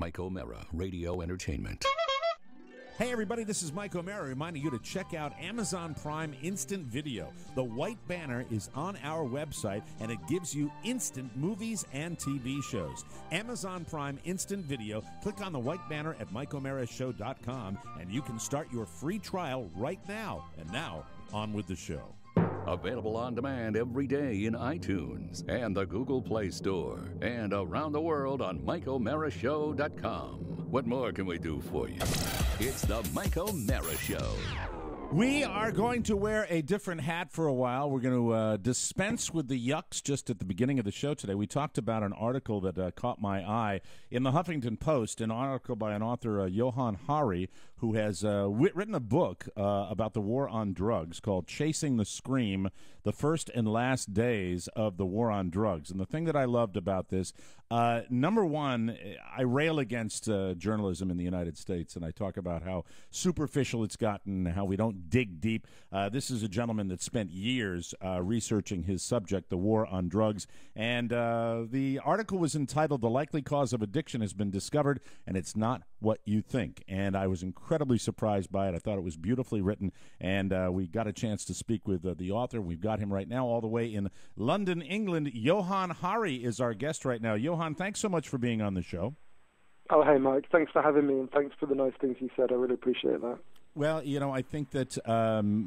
Mike O'Mara, Radio Entertainment. Hey everybody, this is Mike O'Mara reminding you to check out Amazon Prime Instant Video. The white banner is on our website and it gives you instant movies and TV shows. Amazon Prime Instant Video. Click on the white banner at MikeO'MaraShow.com and you can start your free trial right now. And now, on with the show. Available on demand every day in iTunes and the Google Play Store and around the world on MikeO'MaraShow.com. What more can we do for you? It's the Mike O'Mara Show. We are going to wear a different hat for a while. We're going to dispense with the yucks just at the beginning of the show today. We talked about an article that caught my eye in the Huffington Post, an article by an author, Johann Hari, who has written a book about the war on drugs called Chasing the Scream, the First and Last Days of the War on Drugs. And the thing that I loved about this, number one, I rail against journalism in the United States, and I talk about how superficial it's gotten, how we don't dig deep. This is a gentleman that spent years researching his subject, the war on drugs, and the article was entitled "The Likely Cause of Addiction Has Been Discovered, and It's Not What You Think." And I was incredibly surprised by it. I thought it was beautifully written, and we got a chance to speak with the author. We've got him right now all the way in London, England. Johann Hari is our guest right now. Johann, thanks so much for being on the show. Oh, hey, Mike. Thanks for having me, and thanks for the nice things you said. I really appreciate that. Well, you know, I think that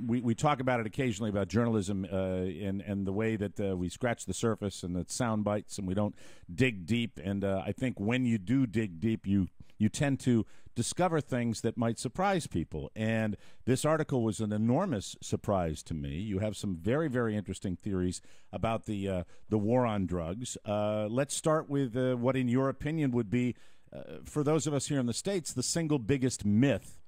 we talk about it occasionally about journalism and the way that we scratch the surface and the sound bites and we don't dig deep. And I think when you do dig deep, you tend to discover things that might surprise people. And this article was an enormous surprise to me. You have some very, very interesting theories about the war on drugs. Let's start with what, in your opinion, would be, for those of us here in the States, the single biggest myth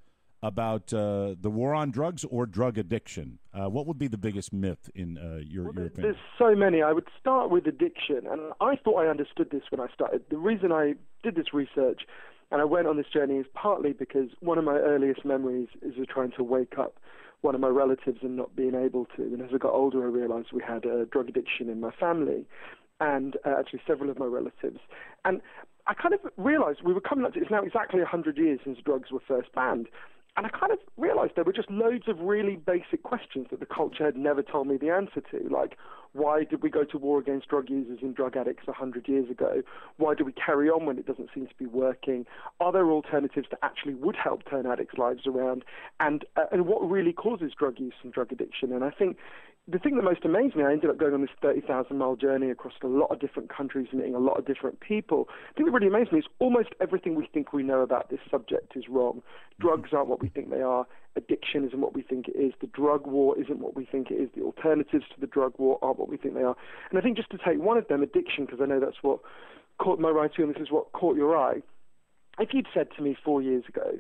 about the war on drugs or drug addiction. What would be the biggest myth in your opinion? There's so many. I would start with addiction, and I thought I understood this when I started. The reason I did this research and I went on this journey is partly because one of my earliest memories is of trying to wake up one of my relatives and not being able to. And as I got older, I realized we had a drug addiction in my family, and actually several of my relatives. And I kind of realized we were coming up to, it's now exactly 100 years since drugs were first banned. And I kind of realized there were just loads of really basic questions that the culture had never told me the answer to, like, why did we go to war against drug users and drug addicts 100 years ago? Why do we carry on when it doesn't seem to be working? Are there alternatives that actually would help turn addicts' lives around? And what really causes drug use and drug addiction? And I think the thing that most amazed me, I ended up going on this 30,000-mile journey across a lot of different countries and meeting a lot of different people. The thing that really amazed me is almost everything we think we know about this subject is wrong. Drugs aren't what we think they are. Addiction isn't what we think it is. The drug war isn't what we think it is. The alternatives to the drug war aren't what we think they are. And I think just to take one of them, addiction, because I know that's what caught my writing and this is what caught your eye. If you'd said to me 4 years ago,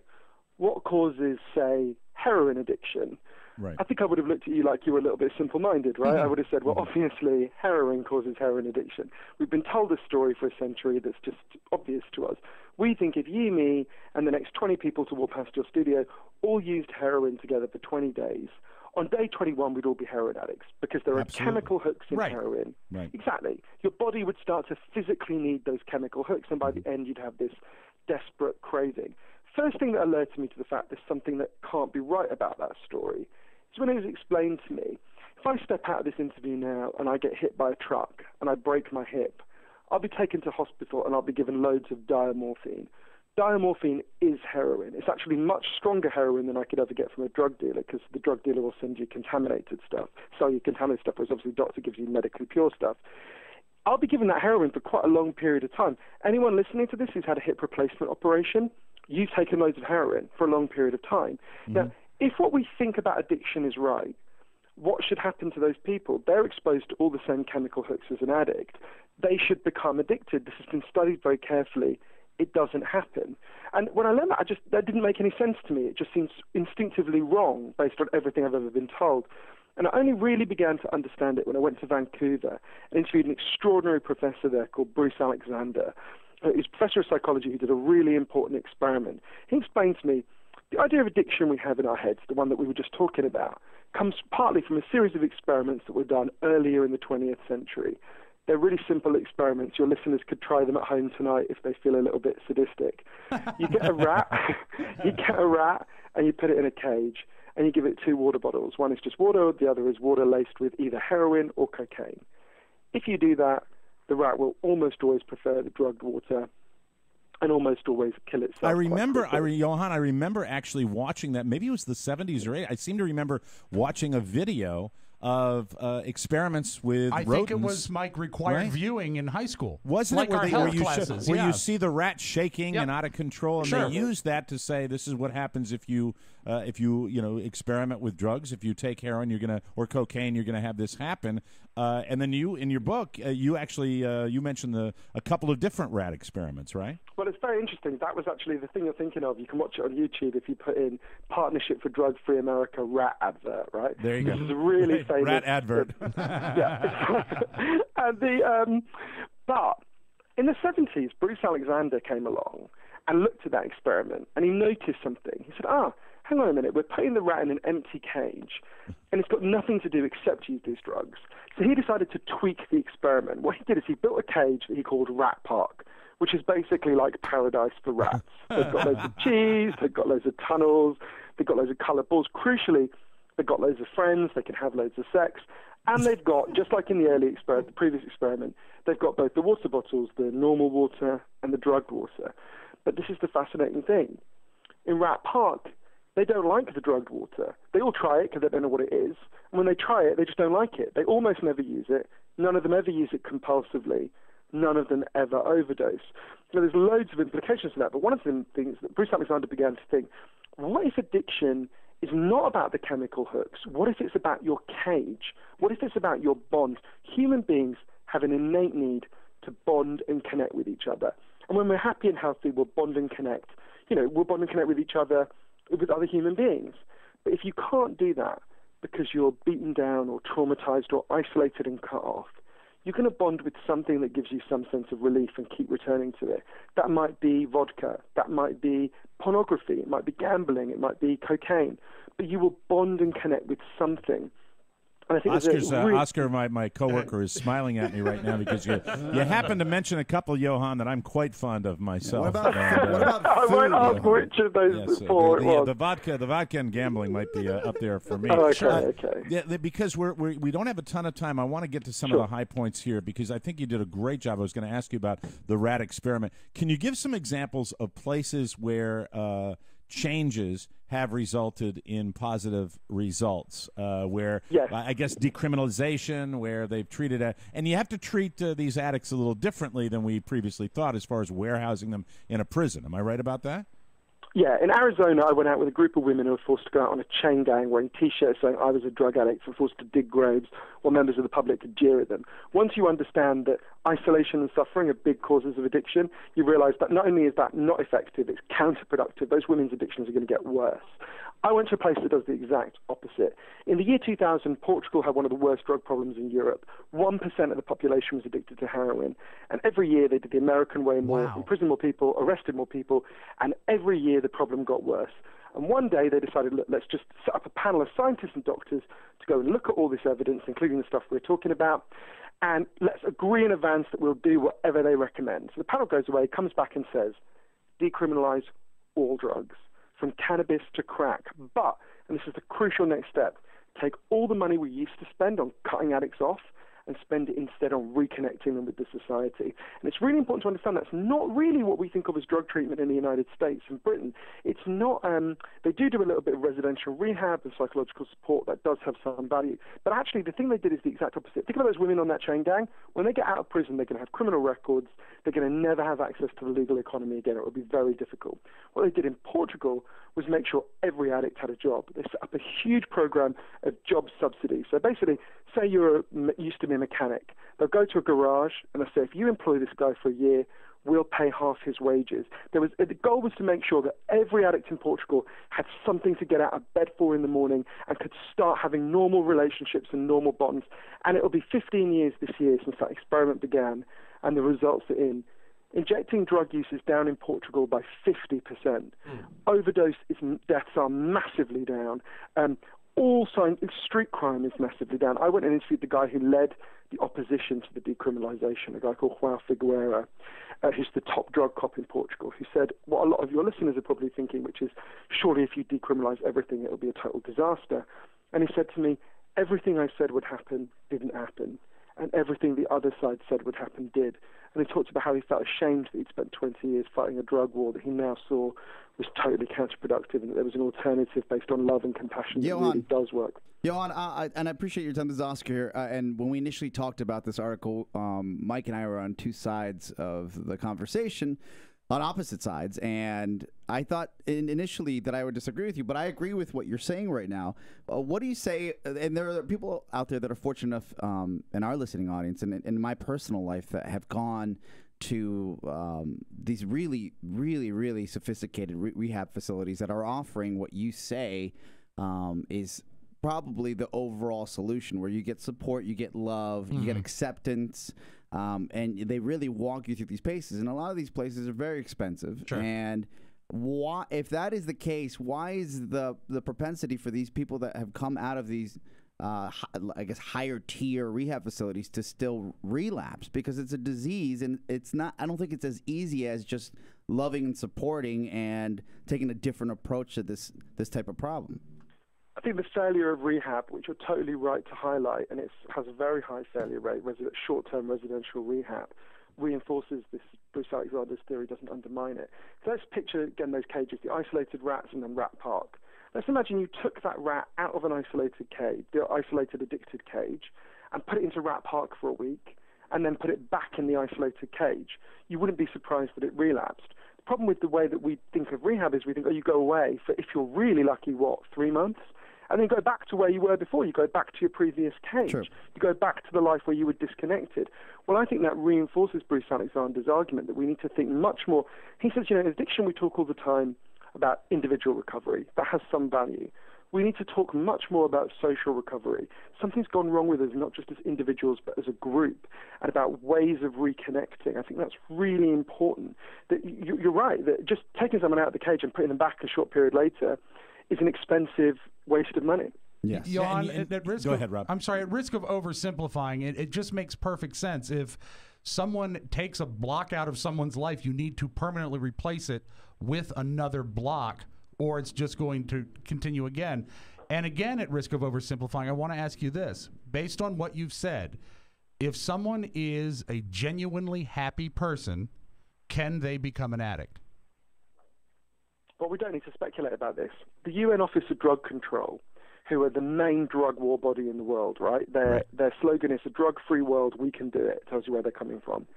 what causes, say, heroin addiction? Right. I think I would have looked at you like you were a little bit simple-minded, right? I would have said, well, obviously, heroin causes heroin addiction. We've been told a story for a century that's just obvious to us. We think if you, me, and the next 20 people to walk past your studio all used heroin together for 20 days, on day 21, we'd all be heroin addicts because there are chemical hooks in heroin. Right. Exactly. Your body would start to physically need those chemical hooks, and by the end, you'd have this desperate craving. First thing that alerted me to the fact there's something that can't be right about that story is when it was explained to me, if I step out of this interview now and I get hit by a truck and I break my hip, I'll be taken to hospital and I'll be given loads of diamorphine. Diamorphine is heroin. It's actually much stronger heroin than I could ever get from a drug dealer because the drug dealer will send you contaminated stuff, sell you contaminated stuff, whereas obviously the doctor gives you medically pure stuff. I'll be given that heroin for quite a long period of time. Anyone listening to this who's had a hip replacement operation, you've taken loads of heroin for a long period of time. Mm-hmm. Now, if what we think about addiction is right, what should happen to those people? They're exposed to all the same chemical hooks as an addict. They should become addicted. This has been studied very carefully. It doesn't happen. And when I learned that, that didn't make any sense to me. It just seems instinctively wrong based on everything I've ever been told. And I only really began to understand it when I went to Vancouver and interviewed an extraordinary professor there called Bruce Alexander. He's a professor of psychology who did a really important experiment. He explained to me the idea of addiction we have in our heads, the one that we were just talking about, comes partly from a series of experiments that were done earlier in the 20th century. They're really simple experiments. Your listeners could try them at home tonight if they feel a little bit sadistic. You get a rat, and you put it in a cage, and you give it 2 water bottles. One is just water, the other is water laced with either heroin or cocaine. If you do that, the rat will almost always prefer the drugged water and almost always kill itself. I remember, Johann, I remember actually watching that. Maybe it was the 70s or 80s. I seem to remember watching a video of experiments with rodents. I think it was, Mike, required viewing in high school. Wasn't like it? Where you see the rat shaking and out of control, and Sure. they use that to say this is what happens if you experiment with drugs. If you take heroin, or cocaine, you're gonna have this happen. And then you, in your book, you actually you mentioned a couple of different rat experiments, right? Well, it's very interesting. That was actually the thing you're thinking of. You can watch it on YouTube if you put in Partnership for Drug-Free America rat advert, right? There you go. This is a really famous rat advert. Yeah. And but in the 70s, Bruce Alexander came along and looked at that experiment, and he noticed something. He said, hang on a minute, we're putting the rat in an empty cage, and it's got nothing to do except use these drugs. So he decided to tweak the experiment. What he did is he built a cage that he called Rat Park, which is basically like paradise for rats. They've got loads of cheese, they've got loads of tunnels, they've got loads of coloured balls. Crucially, they've got loads of friends, they can have loads of sex, and they've got, just like in the previous experiment, they've got both the water bottles, the normal water and the drugged water. But this is the fascinating thing. In Rat Park, they don't like the drugged water. They all try it because they don't know what it is. And when they try it, they just don't like it. They almost never use it. None of them ever use it compulsively. None of them ever overdose. Now, there's loads of implications to that, but one of the things that Bruce Alexander began to think, what if addiction is not about the chemical hooks? What if it's about your cage? What if it's about your bond? Human beings have an innate need to bond and connect with each other. And when we're happy and healthy, we'll bond and connect. We'll bond and connect with each other, with other human beings. But if you can't do that because you're beaten down or traumatized or isolated and cut off, you're going to bond with something that gives you some sense of relief and keep returning to it. That might be vodka. That might be pornography. It might be gambling. It might be cocaine. But you will bond and connect with something. And I think Oscar, my coworker, is smiling at me right now because you happen to mention a couple, Johann, that I'm quite fond of myself. What about I food? won't ask which of those four it was. The vodka and gambling might be up there for me. Oh, okay. Yeah, because we don't have a ton of time. I want to get to some of the high points here because I think you did a great job. I was going to ask you about the rat experiment. Can you give some examples of places where changes have resulted in positive results, where I guess decriminalization, where they've treated and you have to treat these addicts a little differently than we previously thought as far as warehousing them in a prison. Am I right about that? Yeah, in Arizona, I went out with a group of women who were forced to go out on a chain gang wearing T-shirts saying I was a drug addict and forced to dig graves while members of the public could jeer at them. Once you understand that isolation and suffering are big causes of addiction, you realize that not only is that not effective, it's counterproductive. Those women's addictions are going to get worse. I went to a place that does the exact opposite. In the year 2000, Portugal had one of the worst drug problems in Europe. 1% of the population was addicted to heroin. And every year they did the American way more, imprisoned more people, arrested more people, and every year the problem got worse. And one day they decided, look, let's just set up a panel of scientists and doctors to go and look at all this evidence, including the stuff we're talking about, and let's agree in advance that we'll do whatever they recommend. So the panel goes away, comes back and says, decriminalize all drugs, from cannabis to crack. But, and this is the crucial next step, take all the money we used to spend on cutting addicts off and spend it instead on reconnecting them with the society. And it's really important to understand that's not really what we think of as drug treatment in the United States and Britain. It's not, they do a little bit of residential rehab and psychological support that does have some value. But actually the thing they did is the exact opposite. Think about those women on that chain gang. When they get out of prison, they're going to have criminal records. They're going to never have access to the legal economy again. It will be very difficult. What they did in Portugal was make sure every addict had a job. They set up a huge program of job subsidy. So basically, say you used to be a mechanic. They'll go to a garage and they'll say, if you employ this guy for a year, we'll pay half his wages. The goal was to make sure that every addict in Portugal had something to get out of bed for in the morning and could start having normal relationships and normal bonds. And it'll be 15 years this year since that experiment began, and the results are in. Injecting drug use is down in Portugal by 50%. Overdose deaths are massively down. all signs, street crime is massively down. I went and interviewed the guy who led the opposition to the decriminalization, a guy called João Figueira, who's the top drug cop in Portugal, who said what a lot of your listeners are probably thinking, which is, surely if you decriminalize everything, it'll be a total disaster. And he said to me, everything I said would happen didn't happen, and everything the other side said would happen did. And he talked about how he felt ashamed that he'd spent 20 years fighting a drug war that he now saw was totally counterproductive, and that there was an alternative based on love and compassion that really does work. Johann, and I appreciate your time. This is Oscar here. And when we initially talked about this article, Mike and I were on two sides of the conversation, on opposite sides. And I thought initially that I would disagree with you, but I agree with what you're saying right now. What do you say? And there are people out there that are fortunate enough in our listening audience and in my personal life that have gone to these really, really, really sophisticated rehab facilities that are offering what you say is probably the overall solution, where you get support, you get love, you get acceptance, and they really walk you through these places. And a lot of these places are very expensive. Sure. And why, if that is the case, why is the propensity for these people that have come out of these I guess higher tier rehab facilities to still relapse? Because it's a disease, and it's not, I don't think it's as easy as just loving and supporting and taking a different approach to this type of problem. I think the failure of rehab, which you're totally right to highlight, and it has a very high failure rate, short-term residential rehab, reinforces this. Bruce Alexander's theory doesn't undermine it. So let's picture, again, those cages, the isolated rats and then Rat Park. Let's imagine you took that rat out of an isolated cage, the isolated addicted cage, and put it into Rat Park for a week, and then put it back in the isolated cage. You wouldn't be surprised that it relapsed. The problem with the way that we think of rehab is we think, oh, you go away for, if you're really lucky, 3 months? And then go back to where you were before. You go back to your previous cage. Sure. You go back to the life where you were disconnected. Well, I think that reinforces Bruce Alexander's argument that we need to think much more. He says, in addiction we talk all the time about individual recovery. That has some value. We need to talk much more about social recovery. Something's gone wrong with us, not just as individuals, but as a group, and about ways of reconnecting. I think that's really important. That you're right, that just taking someone out of the cage and putting them back a short period later is an expensive waste of money. Yes. Johann, at risk ahead, Rob. I'm sorry, at risk of oversimplifying it, it just makes perfect sense. If someone takes a block out of someone's life, you need to permanently replace it with another block, or it's just going to continue again. And again, at risk of oversimplifying, I want to ask you this. Based on what you've said, if someone is a genuinely happy person, can they become an addict? Well, we don't need to speculate about this. The UN Office of Drug Control, who are the main drug war body in the world, right? Their slogan is a drug-free world, we can do it. It tells you where they're coming from.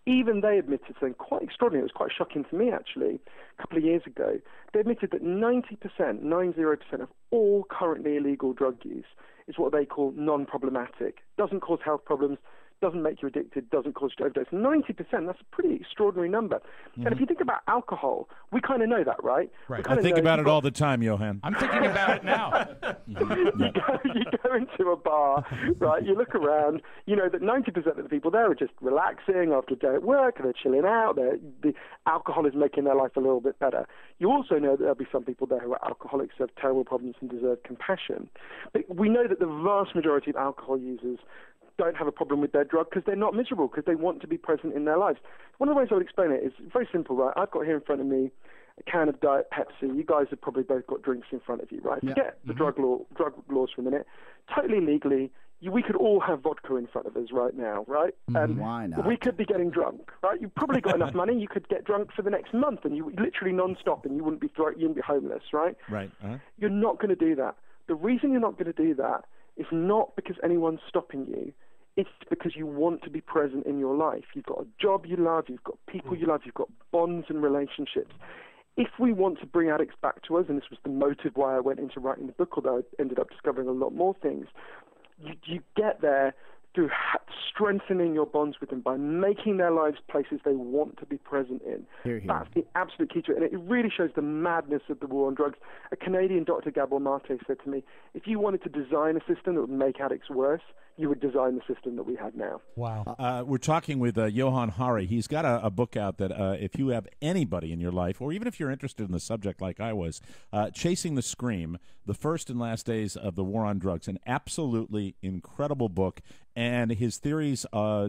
Even they admitted something quite extraordinary. It was quite shocking to me, actually, a couple of years ago. They admitted that 90% of all currently illegal drug use is what they call non-problematic. Doesn't cause health problems, doesn't make you addicted, doesn't cause you to overdose. 90%, that's a pretty extraordinary number. Mm-hmm. And if you think about alcohol, we kind of know that, right? I think about it all the time, Johann. I'm thinking about it now. You go into a bar, right? You look around, you know that 90% of the people there are just relaxing after a day at work, they're chilling out, the alcohol is making their life a little bit better. You also know that there'll be some people there who are alcoholics who have terrible problems and deserve compassion. But we know that the vast majority of alcohol users don't have a problem with their drug because they're not miserable, because they want to be present in their lives. One of the ways I would explain it is very simple, right? I've got here in front of me a can of Diet Pepsi. You guys have probably both got drinks in front of you, right? Yeah. Forget the drug laws for a minute. Totally legally, we could all have vodka in front of us right now, right? Why not? We could be getting drunk, right? You've probably got enough money. You could get drunk for the next month, and you literally non-stop, and you wouldn't be homeless, right? Right. You're not going to do that. The reason you're not going to do that is not because anyone's stopping you. It's because you want to be present in your life. You've got a job you love, you've got people you love, you've got bonds and relationships. If we want to bring addicts back to us, and this was the motive why I went into writing the book, although I ended up discovering a lot more things, you get there through strengthening your bonds with them, by making their lives places they want to be present in. That's the absolute key to it. And it really shows the madness of the war on drugs. A Canadian doctor, Gabor Mate, said to me, if you wanted to design a system that would make addicts worse, you would design the system that we have now. Wow. We're talking with Johann Hari. He's got a book out that if you have anybody in your life, or even if you're interested in the subject like I was, Chasing the Scream, The First and Last Days of the War on Drugs, an absolutely incredible book. And his theories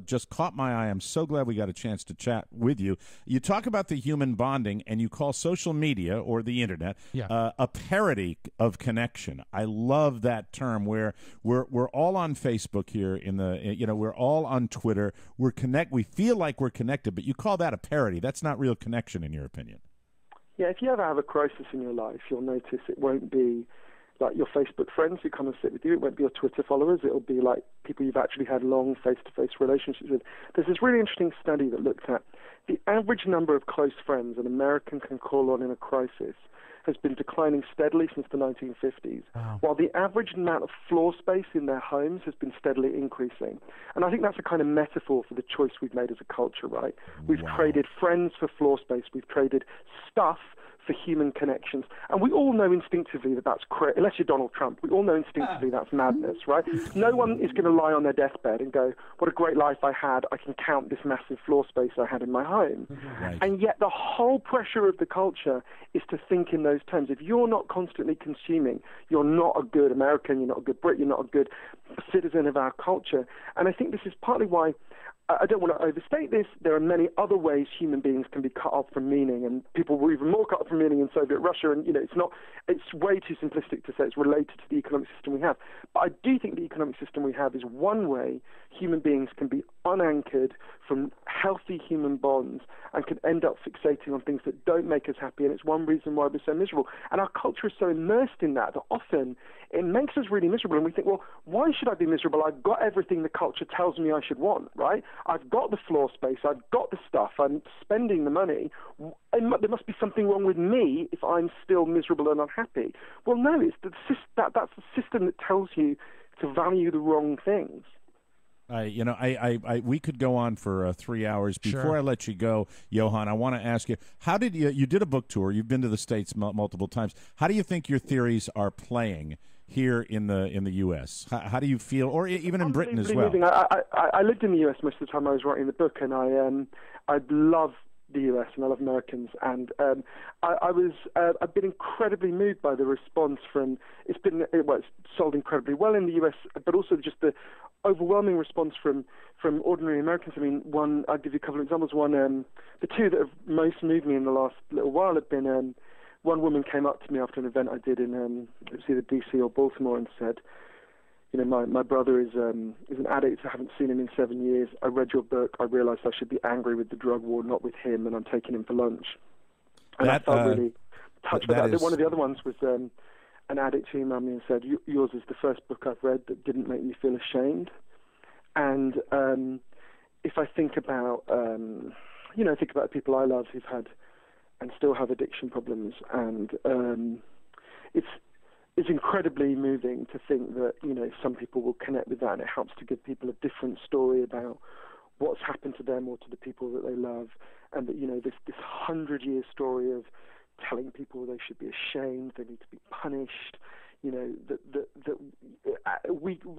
just caught my eye. I'm so glad we got a chance to chat with you. You talk about the human bonding, and you call social media or the internet a parody of connection. I love that term. Where we're all on Facebook here we're all on Twitter. We feel like we're connected, but you call that a parody. That's not real connection, in your opinion. Yeah, if you ever have a crisis in your life, you'll notice it won't be like your Facebook friends who come and sit with you. It won't be your Twitter followers. It'll be like people you've actually had long face-to-face relationships with. There's this really interesting study that looked at the average number of close friends an American can call on in a crisis has been declining steadily since the 1950s, while the average amount of floor space in their homes has been steadily increasing. And I think that's a kind of metaphor for the choice we've made as a culture, right? We've traded friends for floor space. We've traded stuff for human connections. And we all know instinctively that that's unless you're Donald Trump, we all know instinctively that's madness, right? No one is going to lie on their deathbed and go, what a great life I had. I can count this massive floor space I had in my home. Right. And yet the whole pressure of the culture is to think in those terms. If you're not constantly consuming, you're not a good American, you're not a good Brit, you're not a good citizen of our culture. And I think this is partly why I don't want to overstate this. There are many other ways human beings can be cut off from meaning, and people were even more cut off from meaning in Soviet Russia. And it's way too simplistic to say it's related to the economic system we have. But I do think the economic system we have is one way human beings can be unanchored from healthy human bonds and can end up fixating on things that don't make us happy. And it's one reason why we're so miserable. And our culture is so immersed in that often it makes us really miserable. And we think, well, why should I be miserable? I've got everything the culture tells me I should want, right? I've got the floor space. I've got the stuff. I'm spending the money. There must be something wrong with me if I'm still miserable and unhappy. Well, no, it's that's the system that tells you to value the wrong things. We could go on for 3 hours. Before I let you go, Johann, I want to ask you, how did you did a book tour? You've been to the States multiple times. How do you think your theories are playing here in the U.S.? How do you feel, or even in Britain as well? Moving. I lived in the U.S. most of the time I was writing the book, and I love the U.S. and I love Americans, and I've been incredibly moved by the response from. It's sold incredibly well in the U.S., but also just the overwhelming response from ordinary Americans. I mean, I'll give you a couple of examples. The two that have most moved me in the last little while have been. One woman came up to me after an event I did in it was either D.C. or Baltimore and said, my brother is an addict. I haven't seen him in 7 years. I read your book. I realized I should be angry with the drug war, not with him, and I'm taking him for lunch. And I felt really touched by that. One of the other ones was an addict who emailed me and said, yours is the first book I've read that didn't make me feel ashamed. And if I think about, think about people I love who've had and still have addiction problems, and it's incredibly moving to think that some people will connect with that, and it helps to give people a different story about what's happened to them or to the people that they love, and that this 100-year story of telling people they should be ashamed, they need to be punished.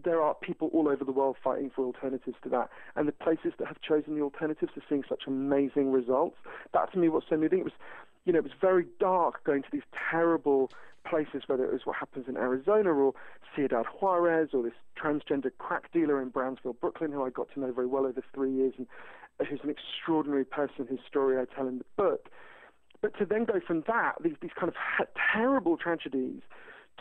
There are people all over the world fighting for alternatives to that, and the places that have chosen the alternatives are seeing such amazing results. That to me was so moving. It was very dark going to these terrible places, whether it was what happens in Arizona or Ciudad Juarez or this transgender crack dealer in Brownsville, Brooklyn, who I got to know very well over 3 years, and who's an extraordinary person whose story I tell in the book. But to then go from that, these kind of terrible tragedies,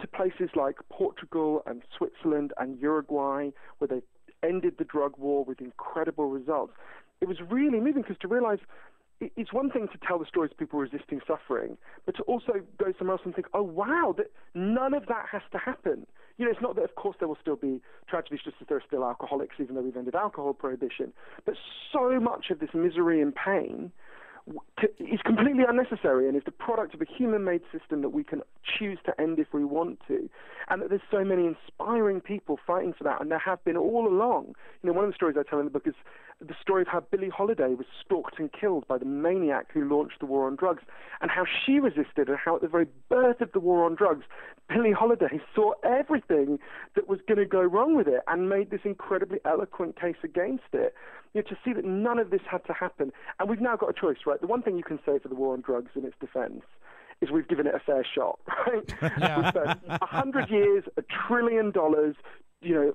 to places like Portugal and Switzerland and Uruguay, where they ended the drug war with incredible results. It was really moving, because to realize it's one thing to tell the stories of people resisting suffering, but to also go somewhere else and think, oh, wow, that none of that has to happen. It's not that, of course, there will still be tragedies, just as there are still alcoholics, even though we've ended alcohol prohibition. But so much of this misery and pain is completely unnecessary and is the product of a human-made system that we can choose to end if we want to, and that there's so many inspiring people fighting for that, and there have been all along. One of the stories I tell in the book is the story of how Billie Holiday was stalked and killed by the maniac who launched the war on drugs, and how she resisted, and how at the very birth of the war on drugs, Billie Holiday saw everything that was going to go wrong with it and made this incredibly eloquent case against it. To see that none of this had to happen. And we've now got a choice, right? The one thing you can say for the war on drugs in its defense is we've given it a fair shot, right? Yeah. We've spent 100 years, $1 trillion,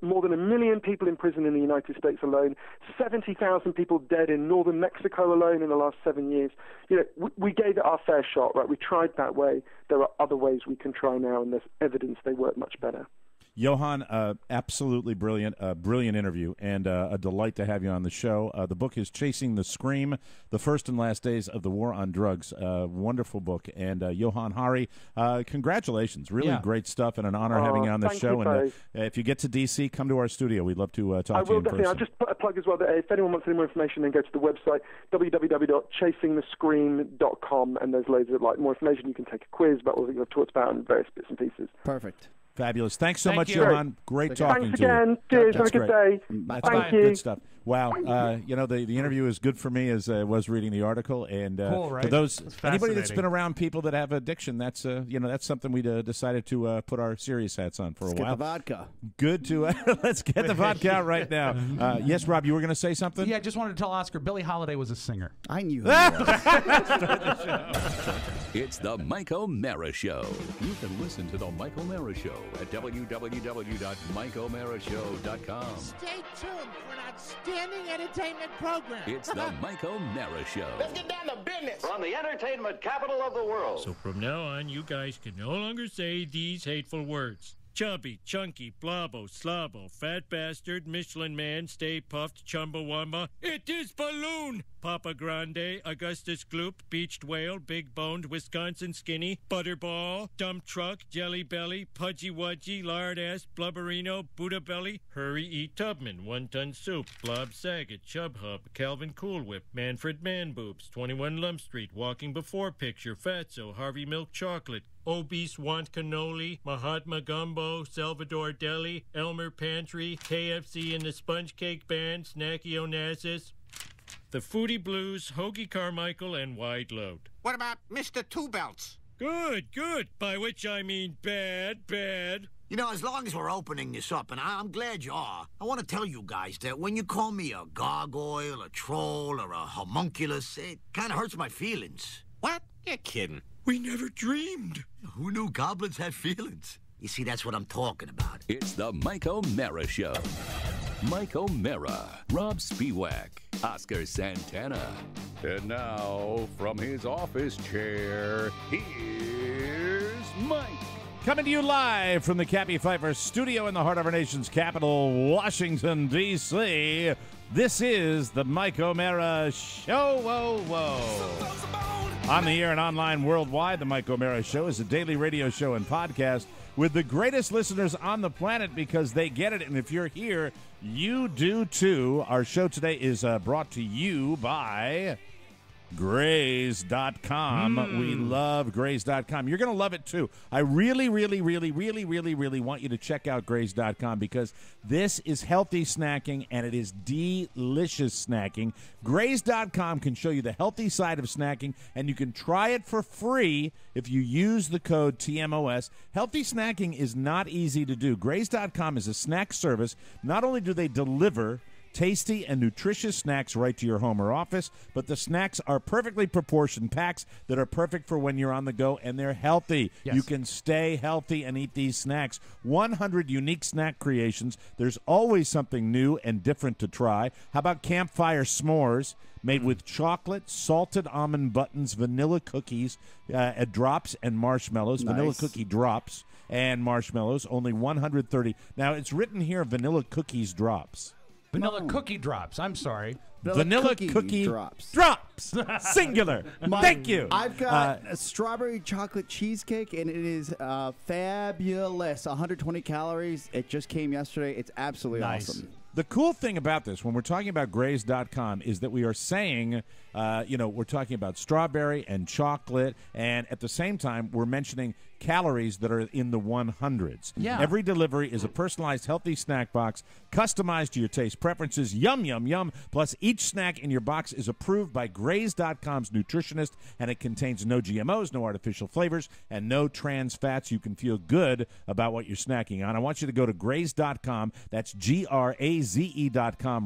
more than 1 million people in prison in the United States alone, 70,000 people dead in northern Mexico alone in the last 7 years. We gave it our fair shot, right? We tried that way. There are other ways we can try now, and there's evidence they work much better. Johann, absolutely brilliant, brilliant interview, and a delight to have you on the show. The book is Chasing the Scream, The First and Last Days of the War on Drugs. Wonderful book. And Johann Hari, congratulations. Really great stuff, and an honor having you on the show. And if you get to D.C., come to our studio. We'd love to talk to you in person. I'll just put a plug as well. That if anyone wants any more information, then go to the website, www.chasingthescream.com, and there's loads of more information. You can take a quiz about all that you've talked about and various bits and pieces. Perfect. Fabulous. Thanks so much, Johann. Great talking to you. Thanks again. Cheers. Have a good day. Thank you. Good stuff. Wow. The interview is good for me as I was reading the article. And cool, right? For anybody that's been around people that have addiction, that's that's something we decided to put our serious hats on for a while. Get the vodka. Good to let's get the vodka out right now. Yes, Rob, you were going to say something? Yeah, I just wanted to tell Oscar Billie Holiday was a singer. I knew that. It's the Mike O'Mara Show. You can listen to the Mike O'Mara Show at www.mikeomarashow.com. Stay tuned for an outstanding entertainment program. It's the Mike O'Mara Show. Let's get down to business. We're on the entertainment capital of the world. So from now on, you guys can no longer say these hateful words. Chubby, chunky, blobbo, slobbo, fat bastard, Michelin man, stay puffed, chumbawamba. It is balloon! Papa Grande, Augustus Gloop, beached whale, big boned, Wisconsin skinny, butterball, dump truck, jelly belly, pudgy wudgy, lard ass, blubberino, Buddha belly, Hurry E. Tubman, 1 ton soup, Blob Saget, Chub Hub, Calvin Cool Whip, Manfred Man Boobs, 21 Lump Street, Walking Before Picture, Fatso, Harvey Milk Chocolate, Obese Want Cannoli, Mahatma Gumbo, Salvador Deli, Elmer Pantry, KFC and the Sponge Cake Band, Snacky Onassis, The Foodie Blues, Hoagie Carmichael, and Wide Load. What about Mr. Two Belts? Good, good. By which I mean bad, bad. As long as we're opening this up, and I'm glad you are, I want to tell you guys that when you call me a gargoyle, a troll, or a homunculus, it kind of hurts my feelings. What? You're kidding. We never dreamed. Who knew goblins had feelings? You see, that's what I'm talking about. It's the Mike O'Mara Show. Mike O'Mara, Rob Spiewak, Oscar Santana. And now, from his office chair, here's Mike. Coming to you live from the Cappy Pfeiffer studio in the heart of our nation's capital, Washington, D.C., this is the Mike O'Mara Show. Whoa, whoa. On the air and online worldwide, the Mike O'Mara Show is a daily radio show and podcast with the greatest listeners on the planet because they get it. And if you're here, you do too. Our show today is brought to you by Graze.com. We love Graze.com. You're going to love it too. I really want you to check out Graze.com because this is healthy snacking and it is delicious snacking. Graze.com can show you the healthy side of snacking and you can try it for free if you use the code TMOS. Healthy snacking is not easy to do. Graze.com is a snack service. Not only do they deliver tasty and nutritious snacks right to your home or office, but the snacks are perfectly proportioned packs that are perfect for when you're on the go, and they're healthy. Yes. You can stay healthy and eat these snacks. 100 unique snack creations. There's always something new and different to try. How about campfire s'mores made with chocolate, salted almond buttons, vanilla cookies, drops, and marshmallows. Nice. Vanilla cookie drops and marshmallows, only 130. Now, it's written here vanilla cookies drops. Vanilla cookie drops. I'm sorry. Vanilla cookie drops. Singular. Thank you. I've got a strawberry chocolate cheesecake, and it is fabulous. 120 calories. It just came yesterday. It's absolutely awesome. The cool thing about this, when we're talking about Graze.com, is that we are saying, we're talking about strawberry and chocolate, and at the same time, we're mentioning calories that are in the 100s. Yeah. Every delivery is a personalized, healthy snack box, customized to your taste preferences. Yum, yum, yum. Plus, each snack in your box is approved by Graze.com's nutritionist, and it contains no GMOs, no artificial flavors, and no trans fats. You can feel good about what you're snacking on. I want you to go to Graze.com. That's GRAZE.com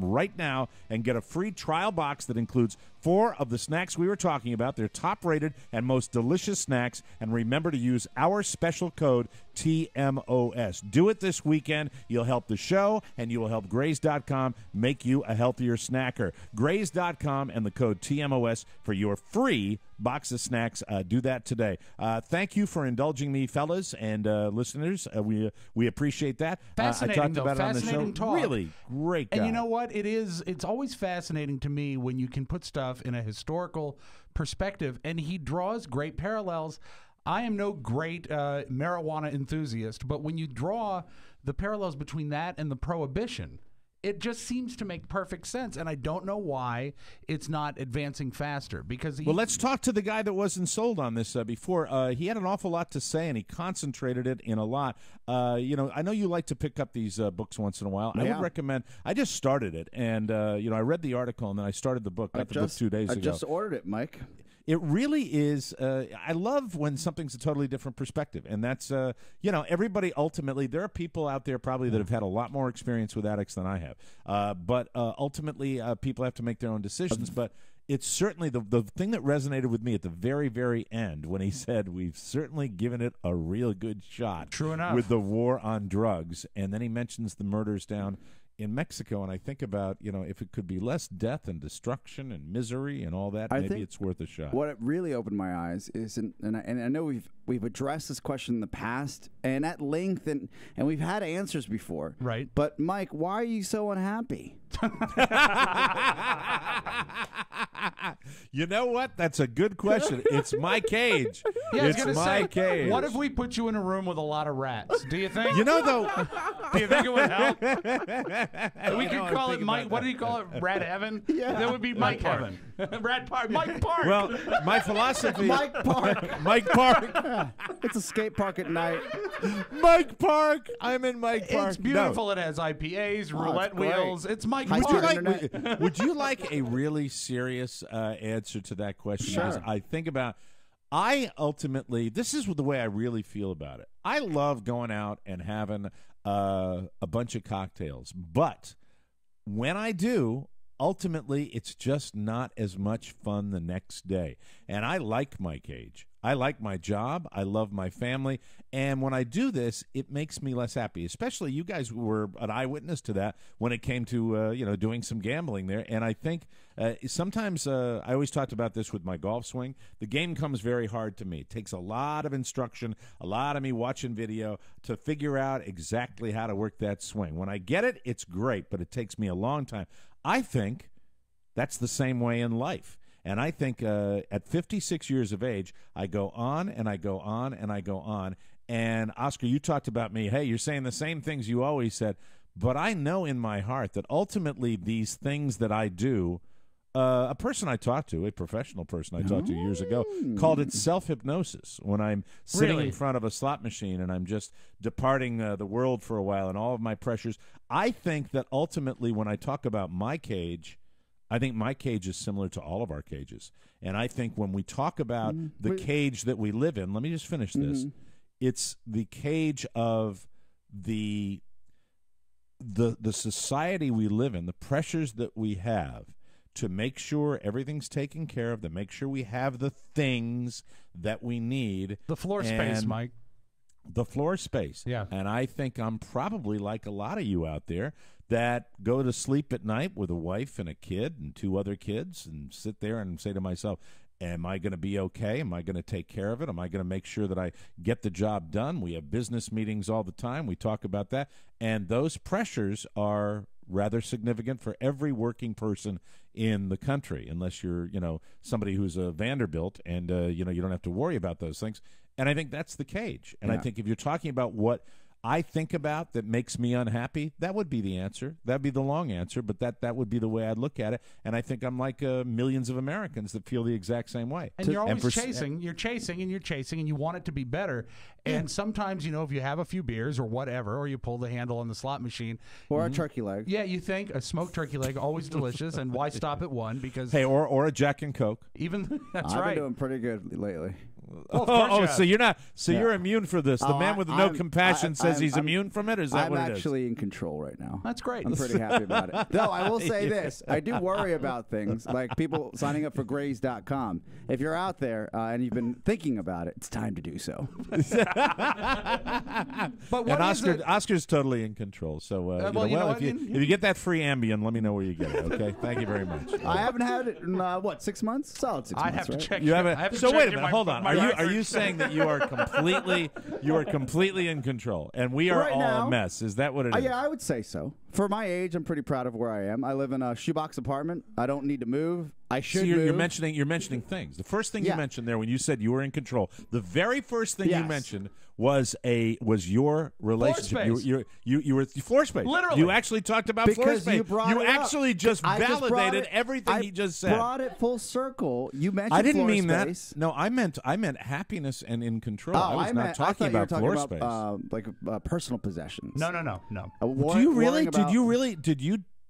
right now and get a free trial box that includes 4 of the snacks we were talking about. They're top-rated and most delicious snacks. And remember to use our special code TMOS. Do it this weekend. You'll help the show, and you will help Graze.com make you a healthier snacker. Graze.com and the code TMOS for your free box of snacks. Do that today. Thank you for indulging me, fellas and listeners. We appreciate that. Fascinating, I talked about it on the show. Talk. Really great guy. And you know what? It's always fascinating to me when you can put stuff in a historical perspective, and he draws great parallels. I am no great marijuana enthusiast, but when you draw the parallels between that and the Prohibition, it just seems to make perfect sense, and I don't know why it's not advancing faster. Because well, let's talk to the guy that wasn't sold on this before. He had an awful lot to say, and he concentrated it in a lot. I know you like to pick up these books once in a while. Yeah. I would recommend. I just started it, and I read the article, and then I started the book. Got the book 2 days ago. I just ordered it, Mike. It really is. I love when something's a totally different perspective, and that's everybody. Ultimately, there are people out there probably that have had a lot more experience with addicts than I have. But ultimately, people have to make their own decisions. But it's certainly the thing that resonated with me at the very, very end when he said, "We've certainly given it a real good shot." True enough. With the war on drugs, and then he mentions the murders down in Mexico, and I think about, if it could be less death and destruction and misery and all that, maybe it's worth a shot. What it really opened my eyes is, and I know we've addressed this question in the past and at length, and we've had answers before. Right. But, Mike, why are you so unhappy? You know what? That's a good question. It's my cage. Yeah, it's my cage. What if we put you in a room with a lot of rats? Do you think? Though. Do you think it would help? We could call it Mike. What do you call it? Rat Heaven? Yeah. That would be Mike Heaven. Rat Park. Mike Park. Well, my philosophy. Mike Park. Mike Park. It's a skate park at night. Mike Park. I'm in Mike Park. It's beautiful. No. It has IPAs, roulette great. wheels. It's Mike High Park. Would you like a really serious answer to that question? Sure. Because I think about. I ultimately, this is the way I really feel about it. I love going out and having a bunch of cocktails, but when I do, ultimately, it's just not as much fun the next day. And I like my cage. I like my job. I love my family. And when I do this, it makes me less happy, especially you guys were an eyewitness to that when it came to, doing some gambling there. And I think sometimes I always talked about this with my golf swing. The game comes very hard to me. It takes a lot of instruction, a lot of me watching video to figure out exactly how to work that swing. When I get it, it's great, but it takes me a long time. I think that's the same way in life. And I think at 56 years of age, I go on and I go on and I go on. And, Oscar, you talked about me. Hey, you're saying the same things you always said. But I know in my heart that ultimately these things that I do, a person I talked to, a professional person I talked to years ago, called it self-hypnosis. When I'm sitting in front of a slot machine and I'm just departing the world for a while and all of my pressures, I think that ultimately when I talk about my cage, I think my cage is similar to all of our cages. And I think when we talk about the cage that we live in, let me just finish this. It's the cage of the society we live in, the pressures that we have to make sure everything's taken care of, to make sure we have the things that we need. The floor space, Mike. The floor space. Yeah. And I think I'm probably like a lot of you out there that go to sleep at night with a wife and a kid and 2 other kids and sit there and say to myself, am I going to be okay? Am I going to take care of it? Am I going to make sure that I get the job done? We have business meetings all the time. We talk about that. And those pressures are rather significant for every working person in the country, unless you're, somebody who's a Vanderbilt and, you don't have to worry about those things. And I think that's the cage. And I think if you're talking about what I think about that makes me unhappy, that would be the answer. That'd be the long answer, but that would be the way I'd look at it. And I think I'm like millions of Americans that feel the exact same way. And you're always chasing. You're chasing, and you want it to be better. And sometimes, if you have a few beers or whatever, or you pull the handle on the slot machine. Or a turkey leg. Yeah, you think a smoked turkey leg, always delicious, and why stop at one? Because or a Jack and Coke. That's I've right. been doing pretty good lately. So you're not. So you're immune for this. The man with no compassion says he's immune from it. Or is that what it is? I'm actually in control right now. That's great. I'm pretty happy about it. Though I will say this: I do worry about things like people signing up for Graze.com. If you're out there and you've been thinking about it, it's time to do so. But what Oscar's totally in control. So if you get that free Ambien, let me know where you get it. Okay, thank you very much. I haven't had it in 6 months? Solid 6 months. I have to check. You haven't. So wait a minute. Hold on. Are you records. saying that you are completely in control, and we are Right all now, a mess? Is that what it is? Yeah, I would say so. For my age, I'm pretty proud of where I am. I live in a shoebox apartment. I don't need to move. I should move. You're mentioning things. The first thing you mentioned there when you said you were in control, the very first thing you mentioned was your relationship. You were floor space. Literally, you actually talked about floor space. You actually just validated everything he just said. I brought it full circle. You mentioned. I didn't mean space. that. No, I meant happiness and in control. I was not talking about floor space. Like personal possessions. No. Do you really?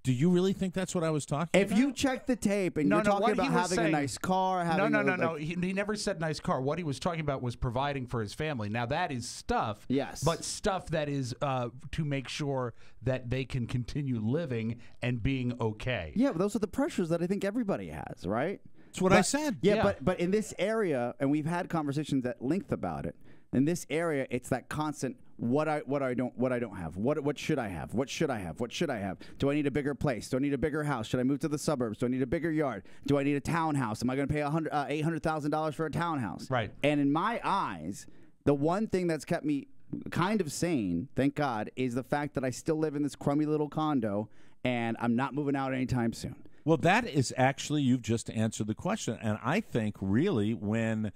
Do you really think that's what I was talking about? If you check the tape and you're talking about having a nice car, no. He never said nice car. What he was talking about was providing for his family. Now that is stuff. Yes. But stuff that is to make sure that they can continue living and being okay. Yeah, but those are the pressures that I think everybody has, right? That's what I said. Yeah, but in this area, and we've had conversations at length about it. In this area, it's that constant what I don't have. What should I have? What should I have? What should I have? Do I need a bigger place? Do I need a bigger house? Should I move to the suburbs? Do I need a bigger yard? Do I need a townhouse? Am I going to pay $800,000 for a townhouse? Right. And in my eyes, the one thing that's kept me kind of sane, thank God, is the fact that I still live in this crummy little condo and I'm not moving out anytime soon. Well, that is actually, you've just answered the question. And I think really when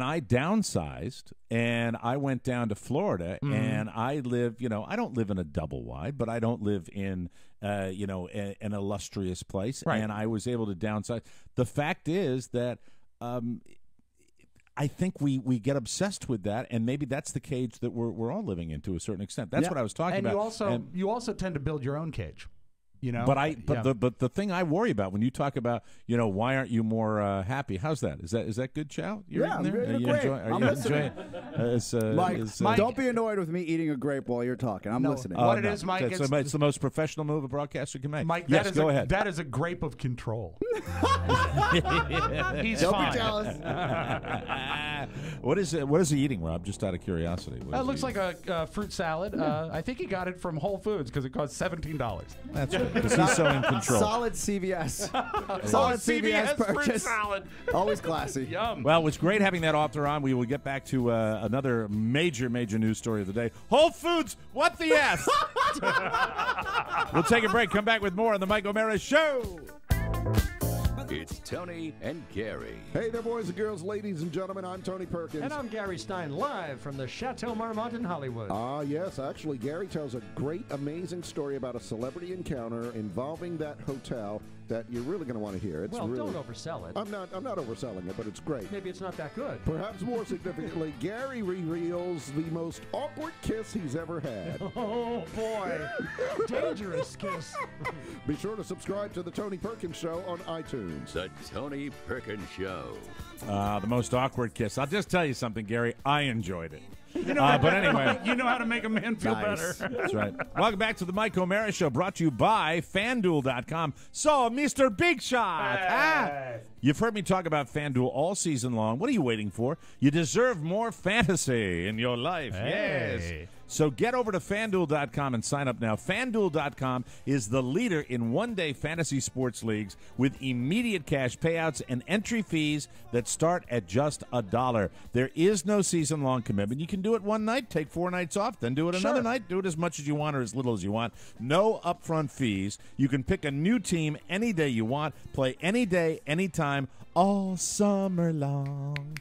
I downsized and I went down to Florida and I live, I don't live in a double wide, but I don't live in, an illustrious place. Right. And I was able to downsize. The fact is that I think we get obsessed with that, and maybe that's the cage that we're all living in to a certain extent. That's what I was talking about. And you also tend to build your own cage. But the thing I worry about when you talk about why aren't you more happy? How's that? Is that good chow? You're eating there? I'm enjoying Mike, don't be annoyed with me eating a grape while you're talking. I'm listening. What it is, Mike? It's the most professional move a broadcaster can make. Mike, yes, go ahead. That is a grape of control. He's don't fine. be jealous. What is he eating, Rob? Just out of curiosity. It looks like a fruit salad. I think he got it from Whole Foods because it cost $17. That's right. Because he's so in control. Solid CVS. Solid CVS fruit purchase. salad. Always classy. Yum. Well, it was great having that author on. We will get back to another major news story of the day. Whole Foods, what the F? We'll take a break. Come back with more on the Mike O'Mara Show. It's Tony and Gary. Hey there, boys and girls, ladies and gentlemen. I'm Tony Perkins. And I'm Gary Stein, live from the Chateau Marmont in Hollywood. Yes. Actually, Gary tells a great, amazing story about a celebrity encounter involving that hotel that you're really going to want to hear. It's don't oversell it. I'm not overselling it, but it's great. Maybe it's not that good. Perhaps more significantly, Gary reveals the most awkward kiss he's ever had. Oh, boy. Dangerous kiss. Be sure to subscribe to The Tony Perkins Show on iTunes. The Tony Perkins Show. The most awkward kiss. I'll just tell you something, Gary. I enjoyed it. But anyway. You know how to make a man feel better. That's right. Welcome back to the Mike O'Mara Show, brought to you by FanDuel.com. So, Mr. Big Shot. Hey. You've heard me talk about FanDuel all season long. What are you waiting for? You deserve more fantasy in your life. Hey. Yes. So get over to FanDuel.com and sign up now. FanDuel.com is the leader in one-day fantasy sports leagues with immediate cash payouts and entry fees that start at just $1. There is no season-long commitment. You can do it one night, take 4 nights off, then do it another night. Do it as much as you want or as little as you want. No upfront fees. You can pick a new team any day you want, play any day, anytime, all summer long.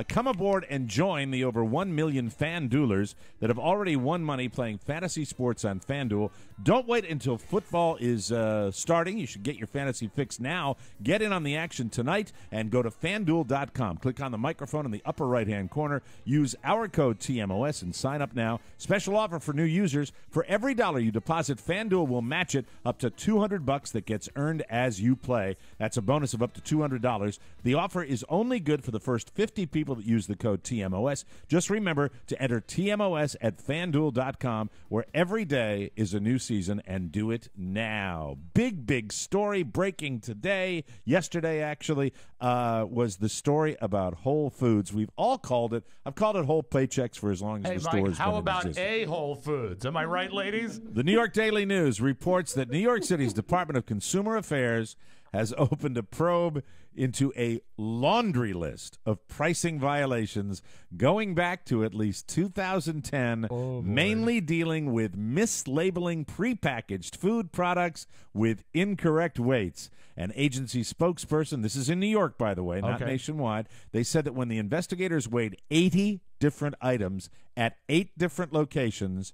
Come aboard and join the over 1 million fan duelers that have already won money playing fantasy sports on FanDuel. Don't wait until football is starting. You should get your fantasy fix now. Get in on the action tonight and go to FanDuel.com. Click on the microphone in the upper right-hand corner. Use our code TMOS and sign up now. Special offer for new users. For every $1 you deposit, FanDuel will match it up to $200 that gets earned as you play. That's a bonus of up to $200. The offer is only good for the first 50 people that use the code TMOS. Just remember to enter TMOS at FanDuel.com, where every day is a new season, and do it now. Big story breaking today. Yesterday, actually, was the story about Whole Foods. We've all called it. I've called it Whole Paychecks for as long as the store's been how about existence. a Whole Foods? Am I right, ladies? The New York Daily News reports that New York City's Department of Consumer Affairs has opened a probe into a laundry list of pricing violations going back to at least 2010, mainly dealing with mislabeling prepackaged food products with incorrect weights. An agency spokesperson, this is in New York, by the way, not nationwide, they said that when the investigators weighed 80 different items at 8 different locations,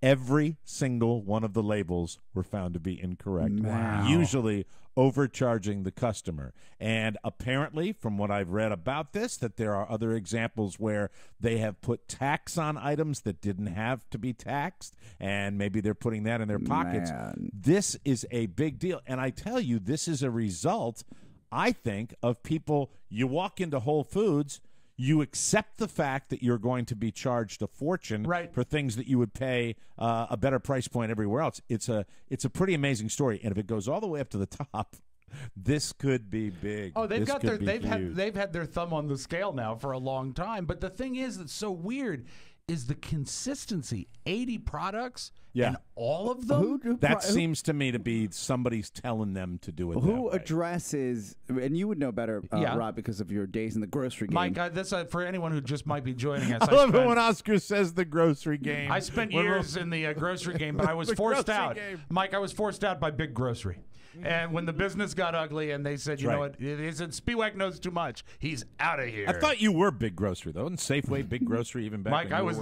every single one of the labels were found to be incorrect, usually overcharging the customer. And apparently, from what I've read about this, that there are other examples where they have put tax on items that didn't have to be taxed, and maybe they're putting that in their pockets. This is a big deal. And I tell you, this is a result, I think, of people, you walk into Whole Foods, you accept the fact that you're going to be charged a fortune for things that you would pay a better price point everywhere else. It's a pretty amazing story, and if it goes all the way up to the top, this could be big. Oh, they've had their thumb on the scale now for a long time. But the thing is that's so weird is the consistency. 80 products and all of them? That seems to me to be somebody's telling them to do it Who addresses, and you would know better, Rob, because of your days in the grocery game. Mike, that's for anyone who just might be joining us. I love it when Oscar says the grocery game. I spent years in the grocery game, but I was forced out. Mike, I was forced out by Big Grocery. And when the business got ugly and they said, you know what, it isn't, Spiewak knows too much. He's out of here. I thought you were Big Grocery, though. And Safeway, Big Grocery, even back Mike, when I was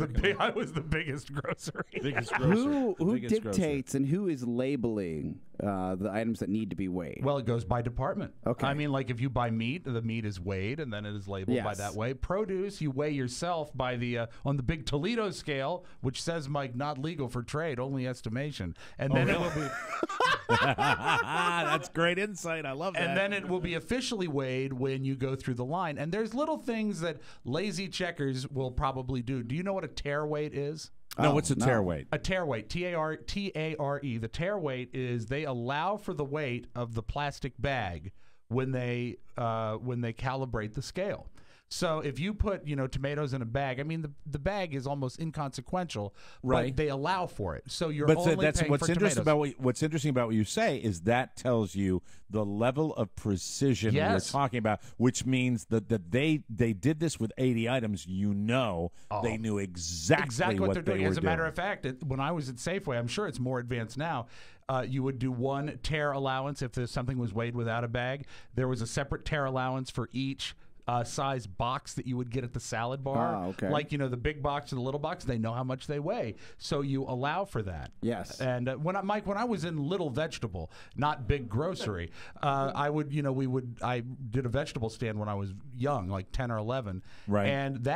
the biggest grocery. Biggest grocery. Who dictates and who is labeling the items that need to be weighed? Well, it goes by department. Okay. I mean, like if you buy meat, the meat is weighed and then it is labeled by that way. Produce, you weigh yourself by the on the big Toledo scale, which says, Mike, not legal for trade, only estimation. And then it will be. That's great insight. I love that. And then it will be officially weighed when you go through the line. And there's little things that lazy checkers will probably do. Do you know what a tare weight is? No, what's a tare weight? A tare weight, T-A-R-E. The tare weight is they allow for the weight of the plastic bag when they calibrate the scale. So if you put, tomatoes in a bag, I mean, the bag is almost inconsequential, but they allow for it. So you're only paying for tomatoes. What's interesting about what you say is that tells you the level of precision we're talking about, which means that they did this with 80 items. They knew exactly what they're doing. As a matter of fact, when I was at Safeway, I'm sure it's more advanced now, you would do one tare allowance if something was weighed without a bag. There was a separate tare allowance for each size box that you would get at the salad bar. Like, the big box and the little box, they know how much they weigh. So you allow for that. Yes. And when I was in Little Vegetable, not Big Grocery, I did a vegetable stand when I was young, like 10 or 11. Right. And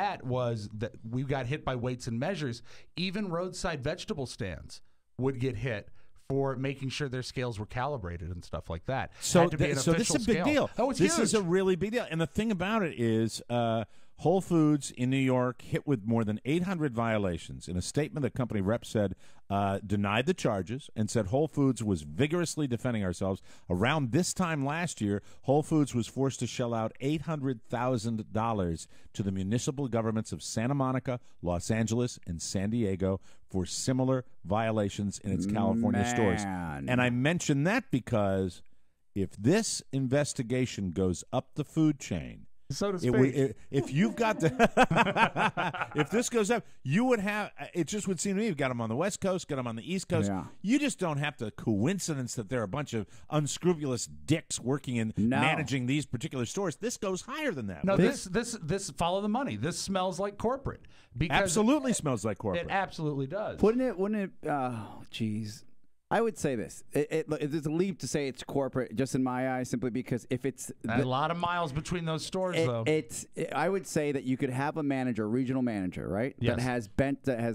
we got hit by weights and measures. Even roadside vegetable stands would get hit for making sure their scales were calibrated and stuff like that. So this is a big deal. Oh, it's huge. This is a really big deal. And the thing about it is Whole Foods in New York hit with more than 800 violations. In a statement, the company rep said, denied the charges and said Whole Foods was vigorously defending ourselves. Around this time last year, Whole Foods was forced to shell out $800,000 to the municipal governments of Santa Monica, Los Angeles, and San Diego for similar violations in its California stores. And I mention that because if this investigation goes up the food chain So to speak. If you've got the, if this goes up, you would have. It just would seem to me you've got them on the West Coast, got them on the East Coast. Yeah. You just don't have to coincidence that there are a bunch of unscrupulous dicks working in managing these particular stores. This goes higher than that. No, this follow the money. This smells like corporate. Because absolutely smells like corporate. It absolutely does. Wouldn't it? Oh, geez. I would say this. It's a leap to say it's corporate, just in my eyes, simply because if it's a lot of miles between those stores, though. I would say that you could have a manager, regional manager, right? Yes. That has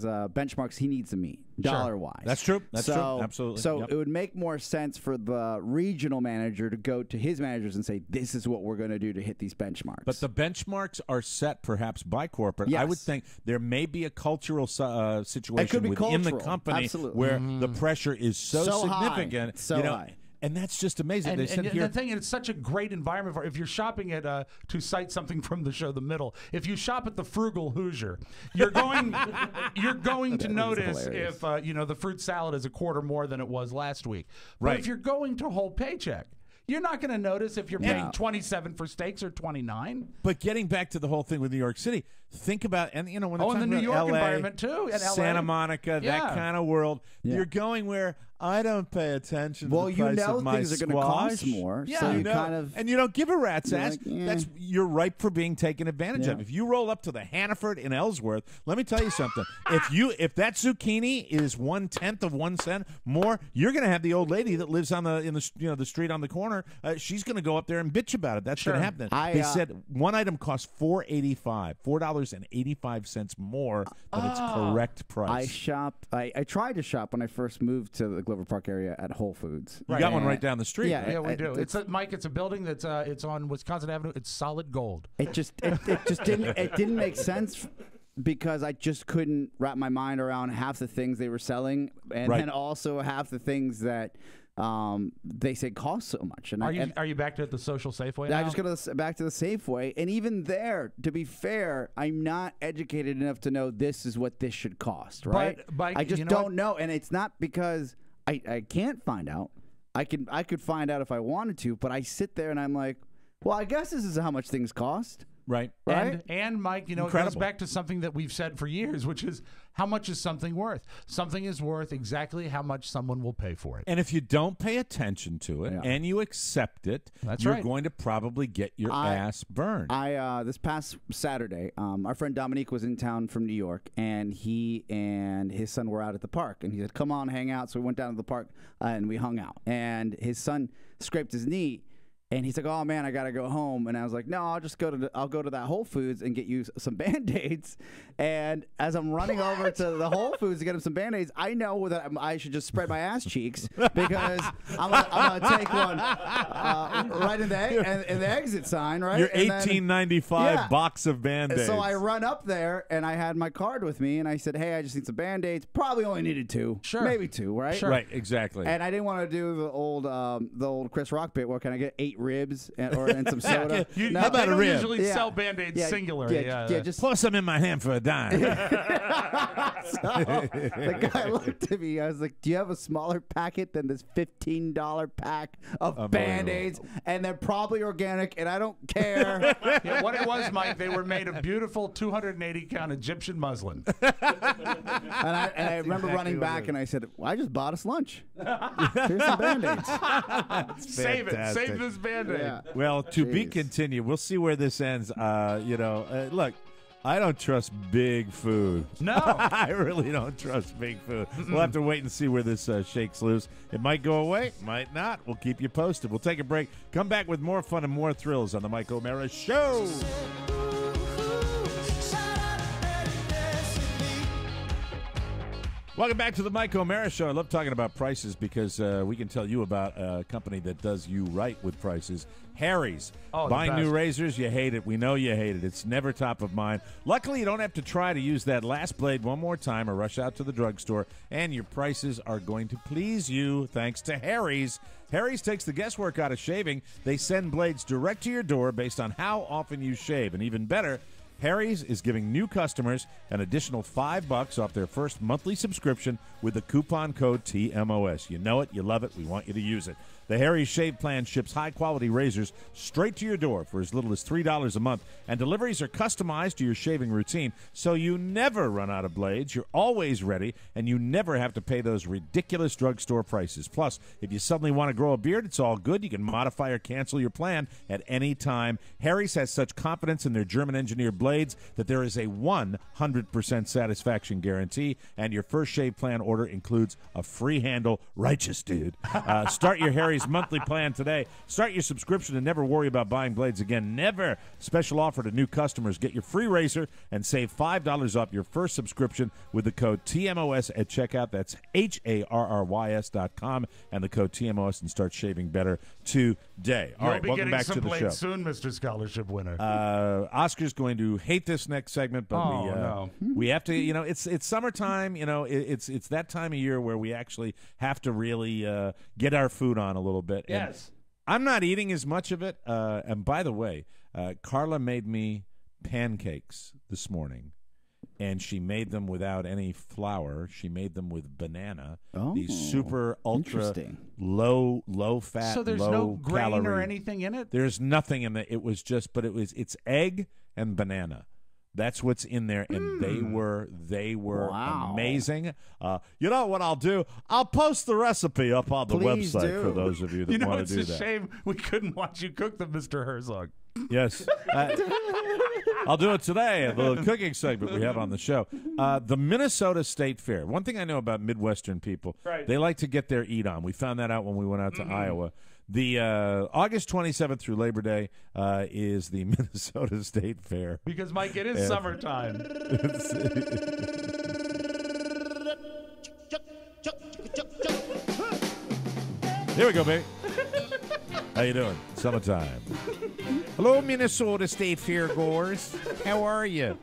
benchmarks he needs to meet, dollar-wise. That's true. That's true. Absolutely. So it would make more sense for the regional manager to go to his managers and say, "This is what we're going to do to hit these benchmarks." But the benchmarks are set perhaps by corporate. Yes. I would think there may be a cultural situation within the company where the pressure is so significant, high. And that's just amazing. And the thing, it's such a great environment for if you're shopping at to cite something from the show, The Middle. If you shop at the Frugal Hoosier, you're going to notice if the fruit salad is a quarter more than it was last week. But if you're going to Whole Paycheck, you're not going to notice if you're paying $27 for steaks or $29. But getting back to the whole thing with New York City, think about when they're talking the New about York LA, environment too, and Santa Monica, that kind of world. You're going where I don't pay attention to the price of my things are going to cost more. Yeah, so you know. Kind of, and you don't give a rat's ass. Like, You're ripe for being taken advantage of. If you roll up to the Hannaford in Ellsworth, let me tell you something. If that zucchini is 1/10 of 1 cent more, you're going to have the old lady that lives on the street on the corner. She's going to go up there and bitch about it. That's going to happen. They said one item costs $4.85 more than its correct price. I tried to shop when I first moved to the Glover Park area at Whole Foods. You got one right down the street. Yeah, we do. It's a building that's it's on Wisconsin Avenue. It's solid gold. It just didn't make sense because I just couldn't wrap my mind around half the things they were selling, and then also half the things that they say cost so much. And are you back to the social Safeway now? I just go back to the Safeway, and even there, to be fair, I'm not educated enough to know this is what this should cost. Right? But I just don't know, and it's not because I can't find out. I could find out if I wanted to, but I sit there and I'm like, well, I guess this is how much things cost. Right. And Mike, it goes back to something that we've said for years, which is how much is something worth? Something is worth exactly how much someone will pay for it. And if you don't pay attention to it and you accept it, you're going to probably get your ass burned. This past Saturday, our friend Dominique was in town from New York, and he and his son were out at the park. And he said, come on, hang out. So we went down to the park, and we hung out. And his son scraped his knee. And he's like, "Oh man, I gotta go home." And I was like, "No, I'll go to that Whole Foods and get you some Band-Aids." And as I'm running over to the Whole Foods to get him some Band-Aids, I know that I should just spread my ass cheeks because I'm gonna take one right in the exit sign, right? Your $18.95 box of Band-Aids. So I run up there and I had my card with me, and I said, "Hey, I just need some Band-Aids." Probably only needed 2, maybe 2, right? Sure. Right, exactly. And I didn't want to do the old Chris Rock bit. What can I get? 8 ribs and some soda. How about a rib? Usually sell Band-Aids singular. Just plus I'm in my hand for a dime. So the guy looked at me. I was like, "Do you have a smaller packet than this $15 pack of Band-Aids?" And they're probably organic, and I don't care. What it was, Mike, they were made of beautiful 280-count Egyptian muslin. And I remember running back, and I said, "I just bought us lunch. Here's some Band-Aids. Save it. Save this Band-Aid." Yeah. Well, to be continued. We'll see where this ends. Look, I don't trust big food. No. I really don't trust big food. We'll have to wait and see where this shakes loose. It might go away, might not. We'll keep you posted. We'll take a break. Come back with more fun and more thrills on the Mike O'Mara Show. Welcome back to the Mike O'Mara Show. I love talking about prices because we can tell you about a company that does you right with prices. Harry's. Buying new razors, you hate it. We know you hate it. It's never top of mind. Luckily, you don't have to try to use that last blade one more time or rush out to the drugstore, and your prices are going to please you thanks to Harry's. Harry's takes the guesswork out of shaving. They send blades direct to your door based on how often you shave. And even better, Harry's is giving new customers an additional $5 off their first monthly subscription with the coupon code TMOS. You know it, you love it, we want you to use it. The Harry Shave Plan ships high-quality razors straight to your door for as little as $3 a month, and deliveries are customized to your shaving routine, so you never run out of blades. You're always ready, and you never have to pay those ridiculous drugstore prices. Plus, if you suddenly want to grow a beard, it's all good. You can modify or cancel your plan at any time. Harry's has such confidence in their German-engineered blades that there is a 100% satisfaction guarantee, and your first shave plan order includes a free handle. Righteous, dude. Start your Harry's monthly plan today. Start your subscription and never worry about buying blades again. Never. Special offer to new customers. Get your free razor and save $5 off your first subscription with the code TMOS at checkout. That's HARRYS.com and the code TMOS, and start shaving better today. All right, welcome back to the show. Soon, Mr. Scholarship winner. Oscar's going to hate this next segment, but we have to. You know, it's summertime. You know, it's that time of year where we actually have to really get our food on a little bit. Yes. And I'm not eating as much of it. And by the way, Carla made me pancakes this morning, and she made them without any flour. She made them with banana. These super ultra low fat. So there's no grain or anything in it? There's nothing in it. It's egg and banana. That's what's in there, and they were amazing. You know what I'll do? I'll post the recipe up on the website for those of you that want to do that. It's a shame we couldn't watch you cook them, Mr. Herzog. Yes. I'll do it today, a little cooking segment we have on the show. The Minnesota State Fair. One thing I know about Midwestern people, they like to get their eat on. We found that out when we went out to Iowa. The August 27th through Labor Day is the Minnesota State Fair. Because, Mike, it is summertime. Here we go, baby. How you doing? Summertime. Hello, Minnesota State Fair goers. How are you?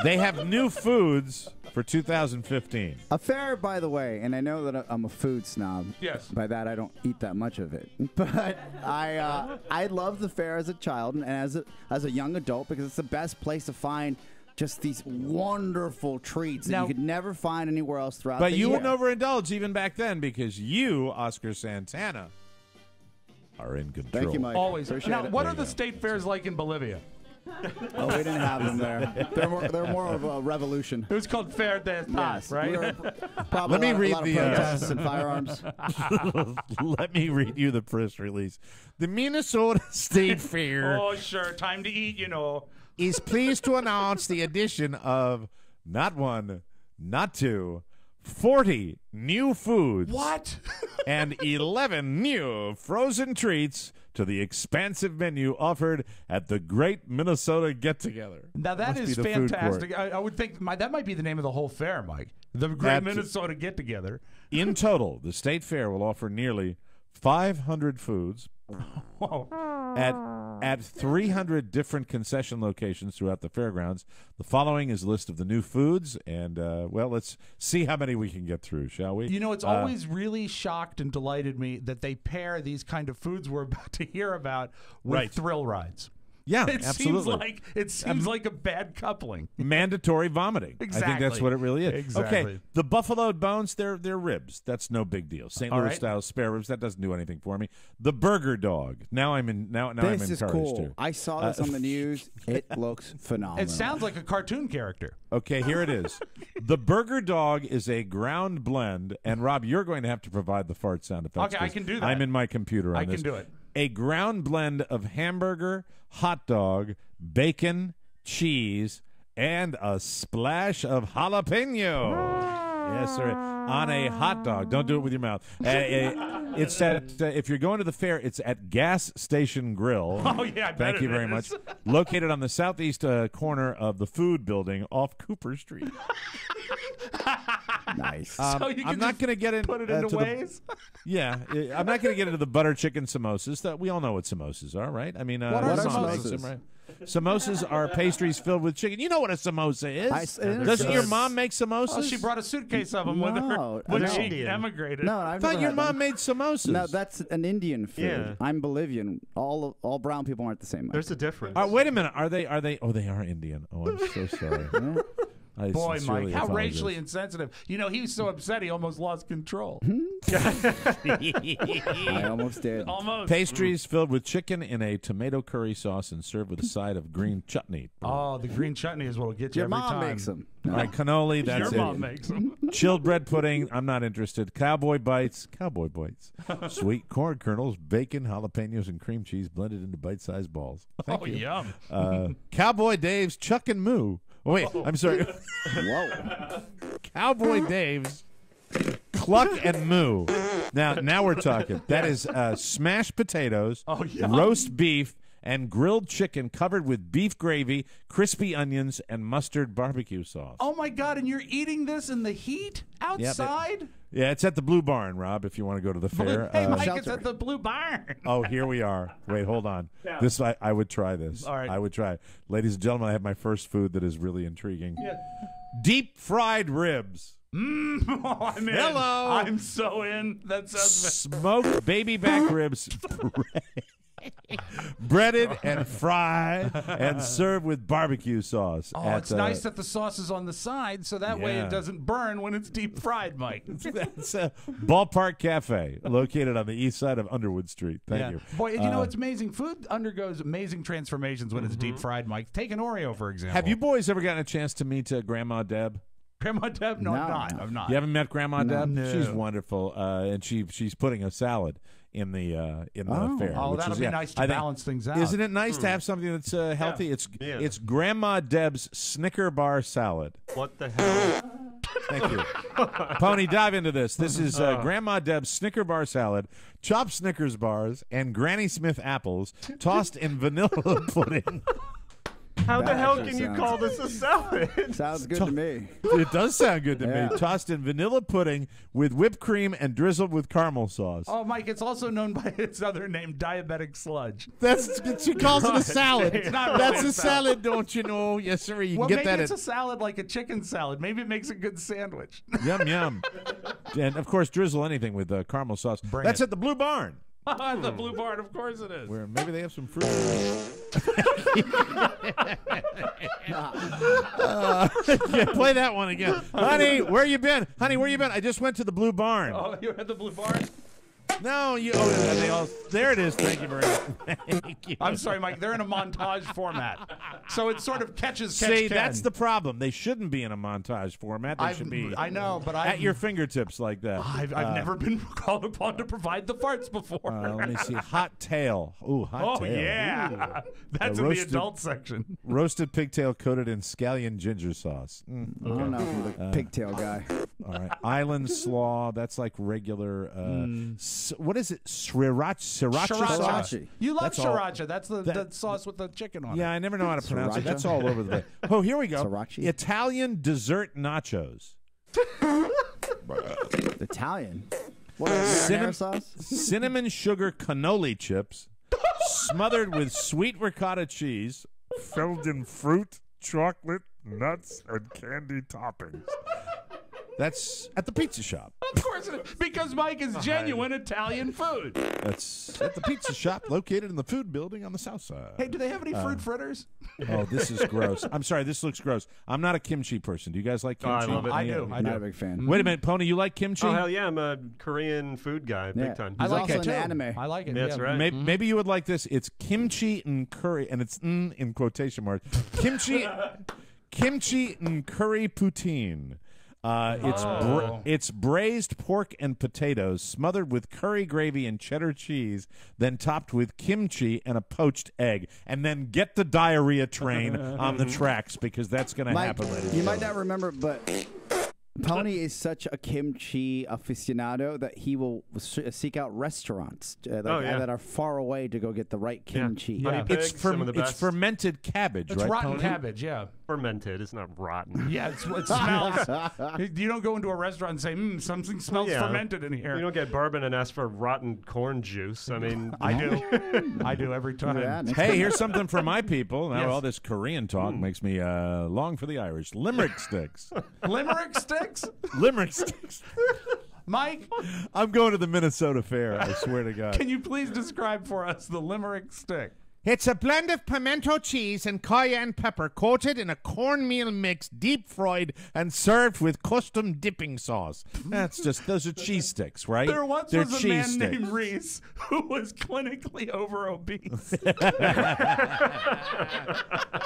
They have new foods for 2015. A fair, by the way, and I know that I'm a food snob. Yes. By that, I don't eat that much of it. But I loved the fair as a child and as a young adult because it's the best place to find just these wonderful treats that you could never find anywhere else throughout the year. But you wouldn't overindulge even back then because you, Oscar Santana, are in control. Thank you, Mike. Always. Appreciate now, it. what are the state fairs like in Bolivia? Oh, we didn't have them there. They're more of a revolution. It was called Fair de Paz, right? Let me read the protests and firearms. Let me read you the press release. The Minnesota State Fair. Oh, sure. Time to eat, is pleased to announce the addition of not one, not two, 40 new foods. What? And 11 new frozen treats to the expansive menu offered at the Great Minnesota Get-Together. Now, that is fantastic. I would think that might be the name of the whole fair, Mike. The Great Minnesota Get-Together. In total, the State Fair will offer nearly 500 foods at 300 different concession locations throughout the fairgrounds. The following is a list of the new foods, and, let's see how many we can get through, shall we? It's always really shocked and delighted me that they pair these kind of foods we're about to hear about with thrill rides. Yeah, absolutely. It seems like a bad coupling. Mandatory vomiting. Exactly. I think that's what it really is. Exactly. Okay, the buffaloed bones, they're ribs. That's no big deal. St. Louis style spare ribs, that doesn't do anything for me. The burger dog. Now I'm encouraged. This is cool. I saw this on the news. It looks phenomenal. It sounds like a cartoon character. Okay, here it is. The burger dog is a ground blend, and Rob, you're going to have to provide the fart sound effects. Okay, I can do that. I'm in my computer on this. I can do it. A ground blend of hamburger, hot dog, bacon, cheese, and a splash of jalapeno. Yes, sir. On a hot dog. Don't do it with your mouth. It's at, if you're going to the fair, it's at Gas Station Grill. Oh, yeah, I bet Thank you very much. Located on the southeast corner of the food building off Cooper Street. Nice. So you can I'm not going to get into put it into ways. I'm not going to get into the butter chicken samosas. That we all know what samosas are, right? I mean, what are samosas? Right? Samosas are pastries filled with chicken. You know what a samosa is. Doesn't your mom make samosas? Oh, she brought a suitcase of them with her when she emigrated. No, I thought your mom made samosas. No, that's an Indian food. Yeah. I'm Bolivian. All brown people aren't the same. There's a difference. Wait a minute. Are they? Oh, they are Indian. Oh, I'm so sorry. Boy, Mike, how racially insensitive. You know, he was so upset he almost lost control. I almost did. Almost. Pastries filled with chicken in a tomato curry sauce and served with a side of green chutney. Oh, the green chutney is what will get you every time. Your mom makes them. All right, cannoli, that's Your mom makes them. Chilled bread pudding, I'm not interested. Cowboy bites. Sweet corn kernels, bacon, jalapenos, and cream cheese blended into bite-sized balls. Thank you. Yum. Cowboy Dave's Chuck and Moo. Oh, wait, I'm sorry. Whoa. Cowboy Dave's Cluck and Moo. Now we're talking. That is smashed potatoes, roast beef, and grilled chicken covered with beef gravy, crispy onions, and mustard barbecue sauce. Oh, my God, and you're eating this in the heat outside? Yeah, it's at the Blue Barn, Rob, if you want to go to the fair. Hey, Mike, it's at the Blue Barn. Oh, here we are. Wait, hold on. Yeah. This I would try this. All right. I would try it. Ladies and gentlemen, I have my first food that is really intriguing. Yeah. Deep fried ribs. Oh, I'm in. Hello. I'm so in. That sounds smoked baby back ribs. Breaded and fried and served with barbecue sauce. Oh, it's nice that the sauce is on the side, so that way it doesn't burn when it's deep fried, Mike. That's a Ballpark Cafe, located on the east side of Underwood Street. Thank you. Boy, you know, it's amazing. Food undergoes amazing transformations when it's deep fried, Mike. Take an Oreo, for example. Have you boys ever gotten a chance to meet Grandma Deb? Grandma Deb? No, I'm not. You haven't met Grandma Deb? No. She's wonderful, and she's putting a salad in the fair. Oh, that'll be nice to balance things out. Isn't it nice to have something that's healthy? It's Grandma Deb's Snicker Bar salad. What the hell? Thank you. Pony, dive into this. This is Grandma Deb's Snicker Bar salad, chopped Snickers bars, and Granny Smith apples tossed in vanilla pudding. How the hell can you call this a salad? Sounds good to me. It does sound good to me. Tossed in vanilla pudding with whipped cream and drizzled with caramel sauce. Oh, Mike, it's also known by its other name, diabetic sludge. She calls it a salad. It's not really That's a salad, don't you know? Yes, sir. You can get that. Maybe it's a salad like a chicken salad. Maybe it makes a good sandwich. Yum, yum. And, of course, drizzle anything with caramel sauce. That's at the Blue Barn. The Blue Barn, of course it is. Where maybe they have some fruit. Play that one again. Honey, where you been? Honey, where you been? I just went to the Blue Barn. Oh, you at the Blue Barn? No, there it is. Thank you very much. Thank you. I'm sorry, Mike. They're in a montage format, so it sort of catch. See, that's the problem. They shouldn't be in a montage format. They should be. I know, but at your fingertips like that. I've never been called upon to provide the farts before. Let me see. Hot tail. Ooh, hot tail. Oh yeah, that's in the adult section. Roasted pigtail coated in scallion ginger sauce. I don't know if you're the pigtail guy. All right. Island slaw. That's like regular. What is it? Sriracha sauce? You love sriracha. That's the sauce with the chicken on it. Yeah, I never know how to pronounce it. That's all over the place. Oh, here we go. Sriracha? Italian dessert nachos. Italian? What is marinara sauce? Cinnamon sugar cannoli chips smothered with sweet ricotta cheese filled in fruit, chocolate, nuts, and candy toppings. That's at the pizza shop. Of course it is, because Mike is genuine Italian food. That's at the pizza shop located in the food building on the south side. Hey, do they have any fruit fritters? Oh, this is gross. I'm sorry, this looks gross. I'm not a kimchi person. Do you guys like kimchi? I love it. I do. I'm not a big fan. Wait a minute, Pony, you like kimchi? Oh, hell yeah. I'm a Korean food guy, big time. I like it also too. an anime. I like it. That's right. Maybe you would like this. It's kimchi and curry, and it's in quotation marks. Kimchi and curry poutine. It's braised pork and potatoes smothered with curry gravy and cheddar cheese, then topped with kimchi and a poached egg. And then get the diarrhea train on the tracks, because that's going to happen later. You might not remember, but Pony is such a kimchi aficionado that he will seek out restaurants that are far away to go get the right kimchi. Yeah. It's fermented cabbage, it's right? rotten Pony? cabbage, yeah. Fermented. It's not rotten. Yeah, it smells. You don't go into a restaurant and say, something smells fermented in here. You don't get bourbon and ask for rotten corn juice. I mean, I do. I do every time. Yeah, hey, here's something for my people. Now all this Korean talk makes me long for the Irish. Limerick sticks. Limerick sticks? Limerick sticks. Mike? I'm going to the Minnesota Fair, I swear to God. Can you please describe for us the Limerick stick? It's a blend of pimento cheese and cayenne pepper coated in a cornmeal mix, deep-fried and served with custom dipping sauce. Those are cheese sticks, right? There once They're was a man named Reese who was clinically over obese.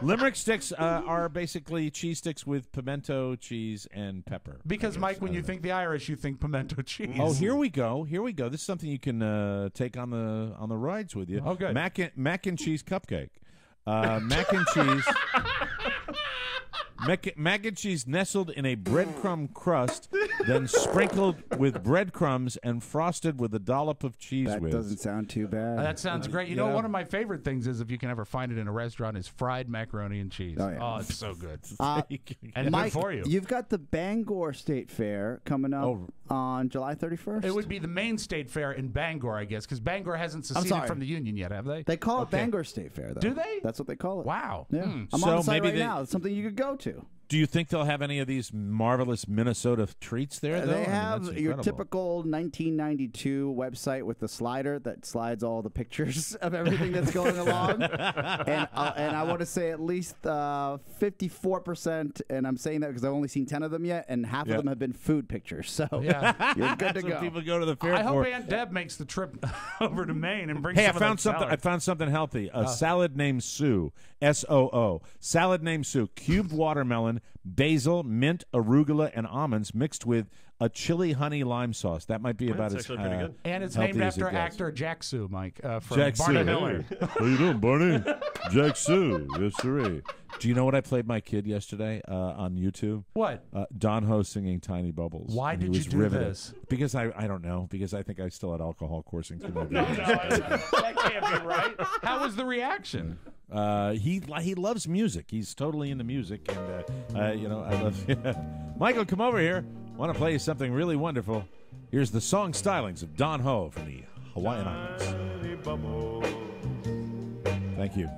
Limerick sticks are basically cheese sticks with pimento cheese and pepper. Because, Mike, when you think the Irish, you think pimento cheese. Oh, here we go. Here we go. This is something you can take on the rides with you. Oh, good. Mac and cheese cupcake. Mac and cheese. Mac and cheese nestled in a breadcrumb crust, then sprinkled with breadcrumbs and frosted with a dollop of cheese whiz. That doesn't sound too bad. That sounds great. You know, one of my favorite things is, if you can ever find it in a restaurant, is fried macaroni and cheese. Oh, yeah. Oh, it's so good. And Mike, good for you. You've got the Bangor State Fair coming up on July 31st. It would be the main state fair in Bangor, I guess, because Bangor hasn't seceded from the Union yet, have they? They call it Bangor State Fair, though. Do they? That's what they call it. Wow. Yeah. I'm on the site right now. It's something you could go to. Do you think they'll have any of these marvelous Minnesota treats there, though? They have your typical 1992 website with the slider that slides all the pictures of everything that's going along. And I want to say at least 54%, and I'm saying that because I've only seen 10 of them yet, and half of them have been food pictures. So you're good to go. People go to the fair I hope Aunt Deb makes the trip over to Maine and brings I found something healthy. A salad named Sue, S-O-O. Salad named Sue. Cubed watermelon, basil, mint, arugula, and almonds mixed with a chili honey lime sauce. That might be about as pretty good. And it's named after actor Jack Sue, Mike, from Jack Barney Sue. Miller. How you doing, Barney? Jack Sue. Yes, sir. Do you know what I played my kid yesterday on YouTube? What? Don Ho singing Tiny Bubbles. Why did you do riveted. this? Because I don't know. Because I think I still had alcohol coursing through my No, veins. that can't be right. How was the reaction? He loves music. He's totally into music, and I love. Michael, come over here. Want to play you something really wonderful? Here's the song stylings of Don Ho from the Hawaiian Islands. Thank you.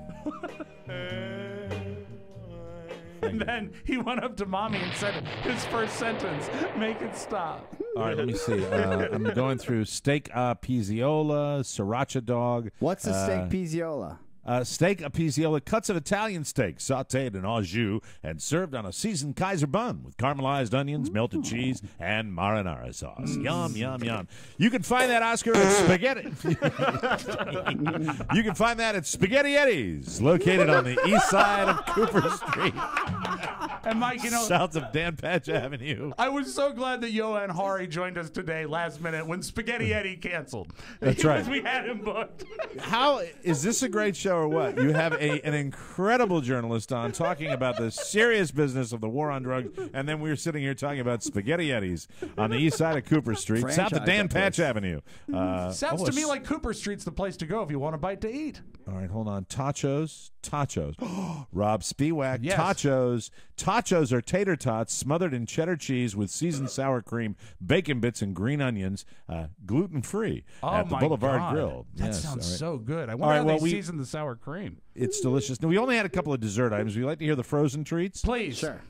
And then he went up to Mommy and said his first sentence, "Make it stop." All right, let me see. I'm going through steak pizziola, sriracha dog. What's a steak pizziola? Steak a pizziola, cuts of Italian steak, sautéed in au jus and served on a seasoned Kaiser bun with caramelized onions, melted cheese, and marinara sauce. Yum, yum, yum. You can find that, Oscar, at Spaghetti. You can find that at Spaghetti Eddie's, located on the east side of Cooper Street. And Mike, south of Dan Patch Avenue. I was so glad that Johann Hari joined us today last minute when Spaghetti Eddie canceled. That's right. Because we had him booked. How is this a great show or what? You have an incredible journalist on talking about the serious business of the war on drugs, and then we're sitting here talking about Spaghetti Eddie's on the east side of Cooper Street, south of Dan Patch Avenue. Sounds to me like Cooper Street's the place to go if you want a bite to eat. All right, hold on. Tachos. Rob Spiewak. Yes. Tachos are tater tots smothered in cheddar cheese with seasoned sour cream, bacon bits, and green onions, gluten-free at the Boulevard Grill. That sounds so good. I wonder how they season the sour cream. It's delicious. Now, we only had a couple of dessert items. Would you like to hear the frozen treats? Please. Sure.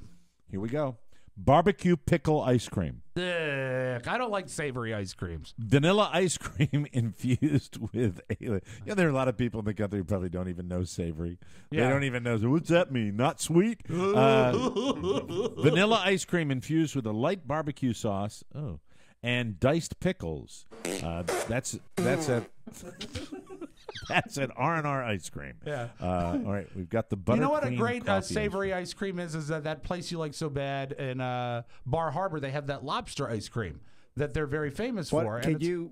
Here we go. Barbecue pickle ice cream. I don't like savory ice creams. Vanilla ice cream infused with there are a lot of people in the country who probably don't even know savory. Yeah. They don't even know, what's that mean? Not sweet? Vanilla ice cream infused with a light barbecue sauce. Oh. And diced pickles. That's at R&R Ice Cream. Yeah. All right, we've got the butter. You know what cream a great coffee savory ice cream is that place you like so bad in Bar Harbor. They have that lobster ice cream that they're very famous for. Could you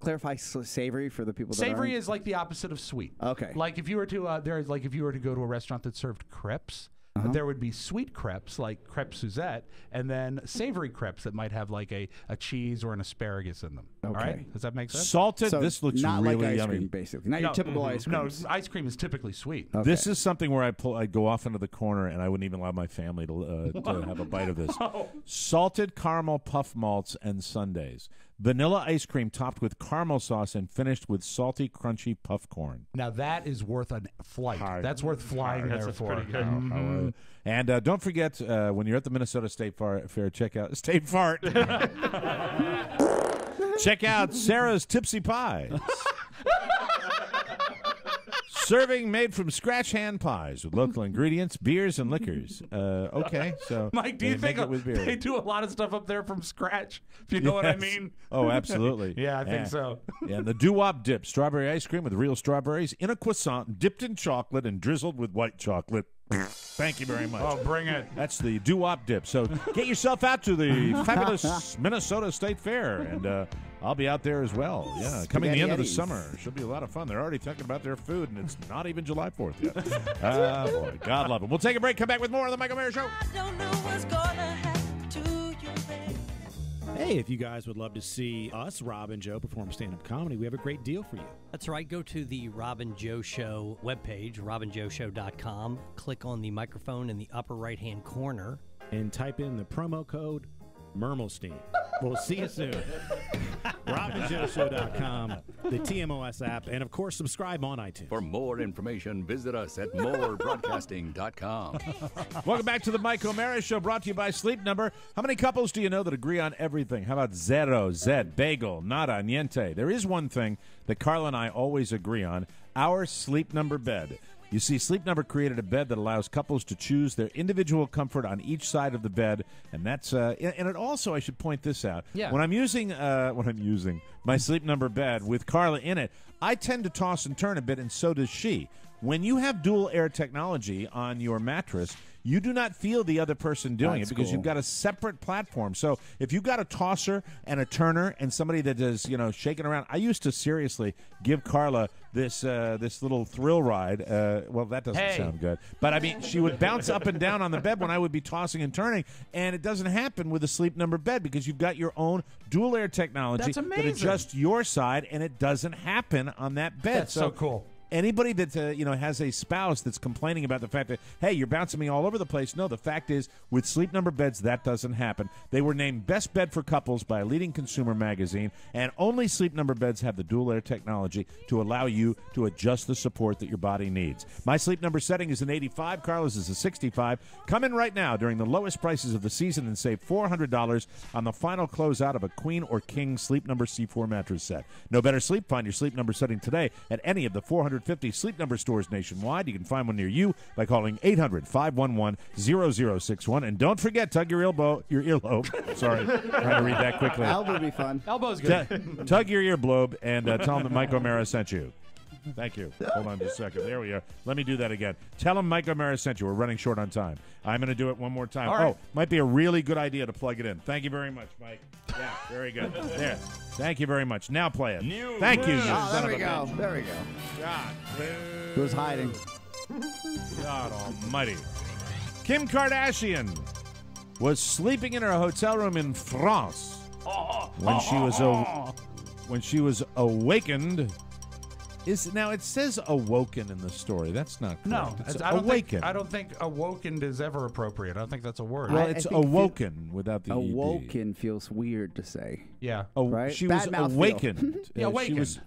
clarify savory for the people that savory aren't? is like the opposite of sweet. Okay. Like if you were to if you were to go to a restaurant that served crepes, there would be sweet crepes like crepe Suzette, and then savory crepes that might have like a cheese or an asparagus in them. Okay. All right? Does that make sense? Salted. So this looks not really like ice yummy. cream, basically. Not your typical ice cream. No, ice cream is typically sweet. Okay. This is something where I'd go off into the corner and I wouldn't even allow my family to have a bite of this. Salted caramel puff malts and sundaes. Vanilla ice cream topped with caramel sauce and finished with salty, crunchy puff corn. Now that is worth a flight. That's worth flying there for. Pretty good. And don't forget, when you're at the Minnesota State Fair, check out State Fart. Check out Sarah's Tipsy Pies. Serving made from scratch hand pies with local ingredients, beers, and liquors. Okay, so Mike, do you think they do a lot of stuff up there from scratch? If you know what I mean? Oh, absolutely. Yeah, I think so. Yeah, and the doo-wop dip, strawberry ice cream with real strawberries in a croissant, dipped in chocolate and drizzled with white chocolate. Thank you very much. Oh, bring it. That's the doo-wop dip. So get yourself out to the fabulous Minnesota State Fair, and I'll be out there as well. Yeah, coming the end of the summer. Should be a lot of fun. They're already talking about their food, and it's not even July 4th yet. Boy, God love it. We'll take a break, come back with more of the Michael Mara Show. I don't know what's gonna happen to you, babe. Hey, if you guys would love to see us, Rob and Joe, perform stand-up comedy, we have a great deal for you. That's right. Go to the Rob and Joe Show webpage, robandjoeshow.com. Click on the microphone in the upper right-hand corner. And type in the promo code Mermelstein. We'll see you soon. robandjoeshow.com, the TMOS app, and, of course, subscribe on iTunes. For more information, visit us at morebroadcasting.com. Welcome back to the Mike O'Mara Show, brought to you by Sleep Number. How many couples do you know that agree on everything? How about zero, zed, bagel, nada, niente? There is one thing that Carla and I always agree on, our Sleep Number bed. You see, Sleep Number created a bed that allows couples to choose their individual comfort on each side of the bed, and that's and it also, I should point this out. Yeah. When I'm using my Sleep Number bed with Carla in it, I tend to toss and turn a bit, and so does she. When you have dual air technology on your mattress, you do not feel the other person doing it because you've got a separate platform. So if you've got a tosser and a turner and somebody that is, shaking around, I used to seriously give Carla this little thrill ride. Well, that doesn't sound good. But, I mean, she would bounce up and down on the bed when I would be tossing and turning, and it doesn't happen with a Sleep Number bed because you've got your own dual air technology that adjusts your side, and it doesn't happen on that bed. That's so cool. Anybody that has a spouse that's complaining about the fact that, hey, you're bouncing me all over the place. No, the fact is, with Sleep Number beds, that doesn't happen. They were named Best Bed for Couples by a leading consumer magazine, and only Sleep Number beds have the dual air technology to allow you to adjust the support that your body needs. My Sleep Number setting is an 85. Carla's is a 65. Come in right now during the lowest prices of the season and save $400 on the final closeout of a Queen or King Sleep Number C4 mattress set. No better sleep. Find your Sleep Number setting today at any of the 450 Sleep Number stores nationwide. You can find one near you by calling 800-511-0061. And don't forget, tug your earlobe. Sorry, trying to read that quickly. Elbow would be fun. Elbow's good. Tug your earlobe and tell them that Mike O'Mara sent you. Thank you. Hold on just a second. There we are. Let me do that again. Tell them Mike O'Mara sent you. We're running short on time. I'm going to do it one more time. All right. Oh, might be a really good idea to plug it in. Thank you very much, Mike. Yeah, very good. There. Thank you very much. Now play it. Thank you. Oh, there we go. There we go. God. Who's hiding? God almighty. Kim Kardashian was sleeping in her hotel room in France when she was awakened. Now it says awoken in the story. That's not correct. No, it's awakened. I don't think awokened is ever appropriate. I don't think that's a word. Well, it's awoken without the awoken feels weird to say. Yeah. Right? She was awakened. Awakened.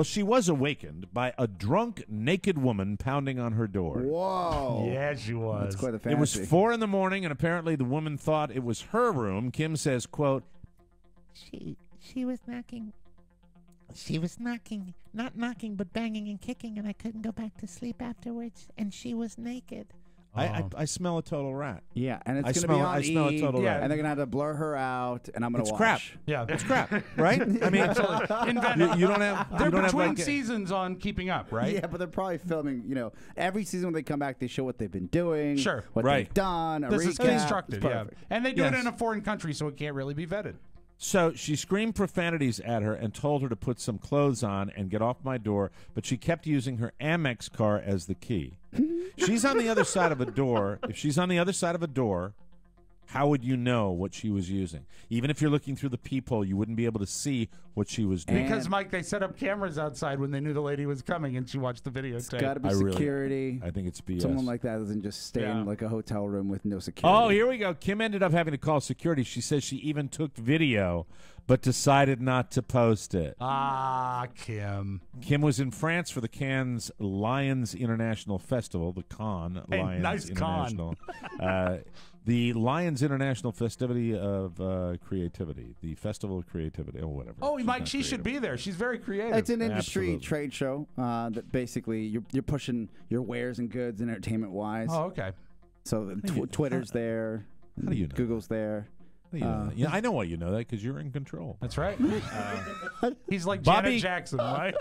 She was awakened by a drunk, naked woman pounding on her door. Whoa. Yeah, she was. That's quite a fancy. It was 4 a.m, and apparently the woman thought it was her room. Kim says, quote, She was knocking. She was knocking, not knocking, but banging and kicking, and I couldn't go back to sleep afterwards, and she was naked. I smell a total rat. Yeah, and it's going to be on I smell a total rat. And they're going to have to blur her out, and I'm going to watch. Crap. Yeah, it's crap, right? I mean, you don't have. They're you don't between have like seasons on Keeping Up, right? Yeah, but they're probably filming. Every season when they come back, they show what they've been doing. Sure, what they've done. This is constructed, yeah, and they do it in a foreign country, so it can't really be vetted. So she screamed profanities at her and told her to put some clothes on and get off my door, but she kept using her Amex card as the key. She's on the other side of a door. If she's on the other side of a door, how would you know what she was using? Even if you're looking through the peephole, you wouldn't be able to see what she was doing. Because, Mike, they set up cameras outside when they knew the lady was coming, and she watched the videotape. It's got to be security. I think it's BS. Someone like that doesn't just stay in like a hotel room with no security. Oh, here we go. Kim ended up having to call security. She says she even took video, but decided not to post it. Ah, Kim. Kim was in France for the Cannes Lions International Festival, the Cannes Lions nice International. The Lions International Festivity of Creativity, the Festival of Creativity, or whatever. Oh, Mike, she should be there. She's very creative. It's an industry Absolutely. trade show that basically you're pushing your wares and goods entertainment-wise. Oh, okay. So Twitter's there. How do you know Google's there. Yeah, I know why you know that, because you're in control. That's right. He's like Bobby- Janet Jackson, right?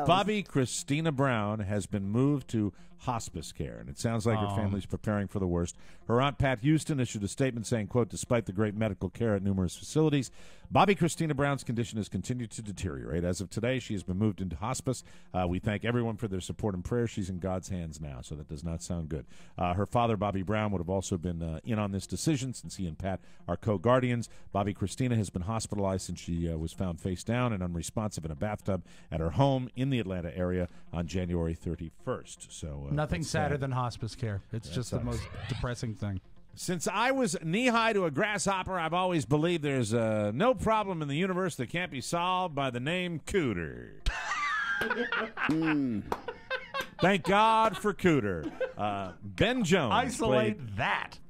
Bobby Christina Brown has been moved to hospice care, and it sounds like her Oh. family's preparing for the worst. Her aunt, Pat Houston, issued a statement saying, quote, despite the great medical care at numerous facilities, Bobby Christina Brown's condition has continued to deteriorate. As of today, she has been moved into hospice. We thank everyone for their support and prayer. She's in God's hands now, so that does not sound good. Her father, Bobby Brown, would have also been in on this decision since he and Pat are co-guardians. Bobby Christina has been hospitalized since she was found face down and unresponsive in a bathtub at her home in the Atlanta area on January 31st. So Nothing that's sadder sad. than hospice care. It's just the sucks. most depressing thing. Since I was knee-high to a grasshopper, I've always believed there's no problem in the universe that can't be solved by the name Cooter. Thank God for Cooter. Ben Jones. Isolate that.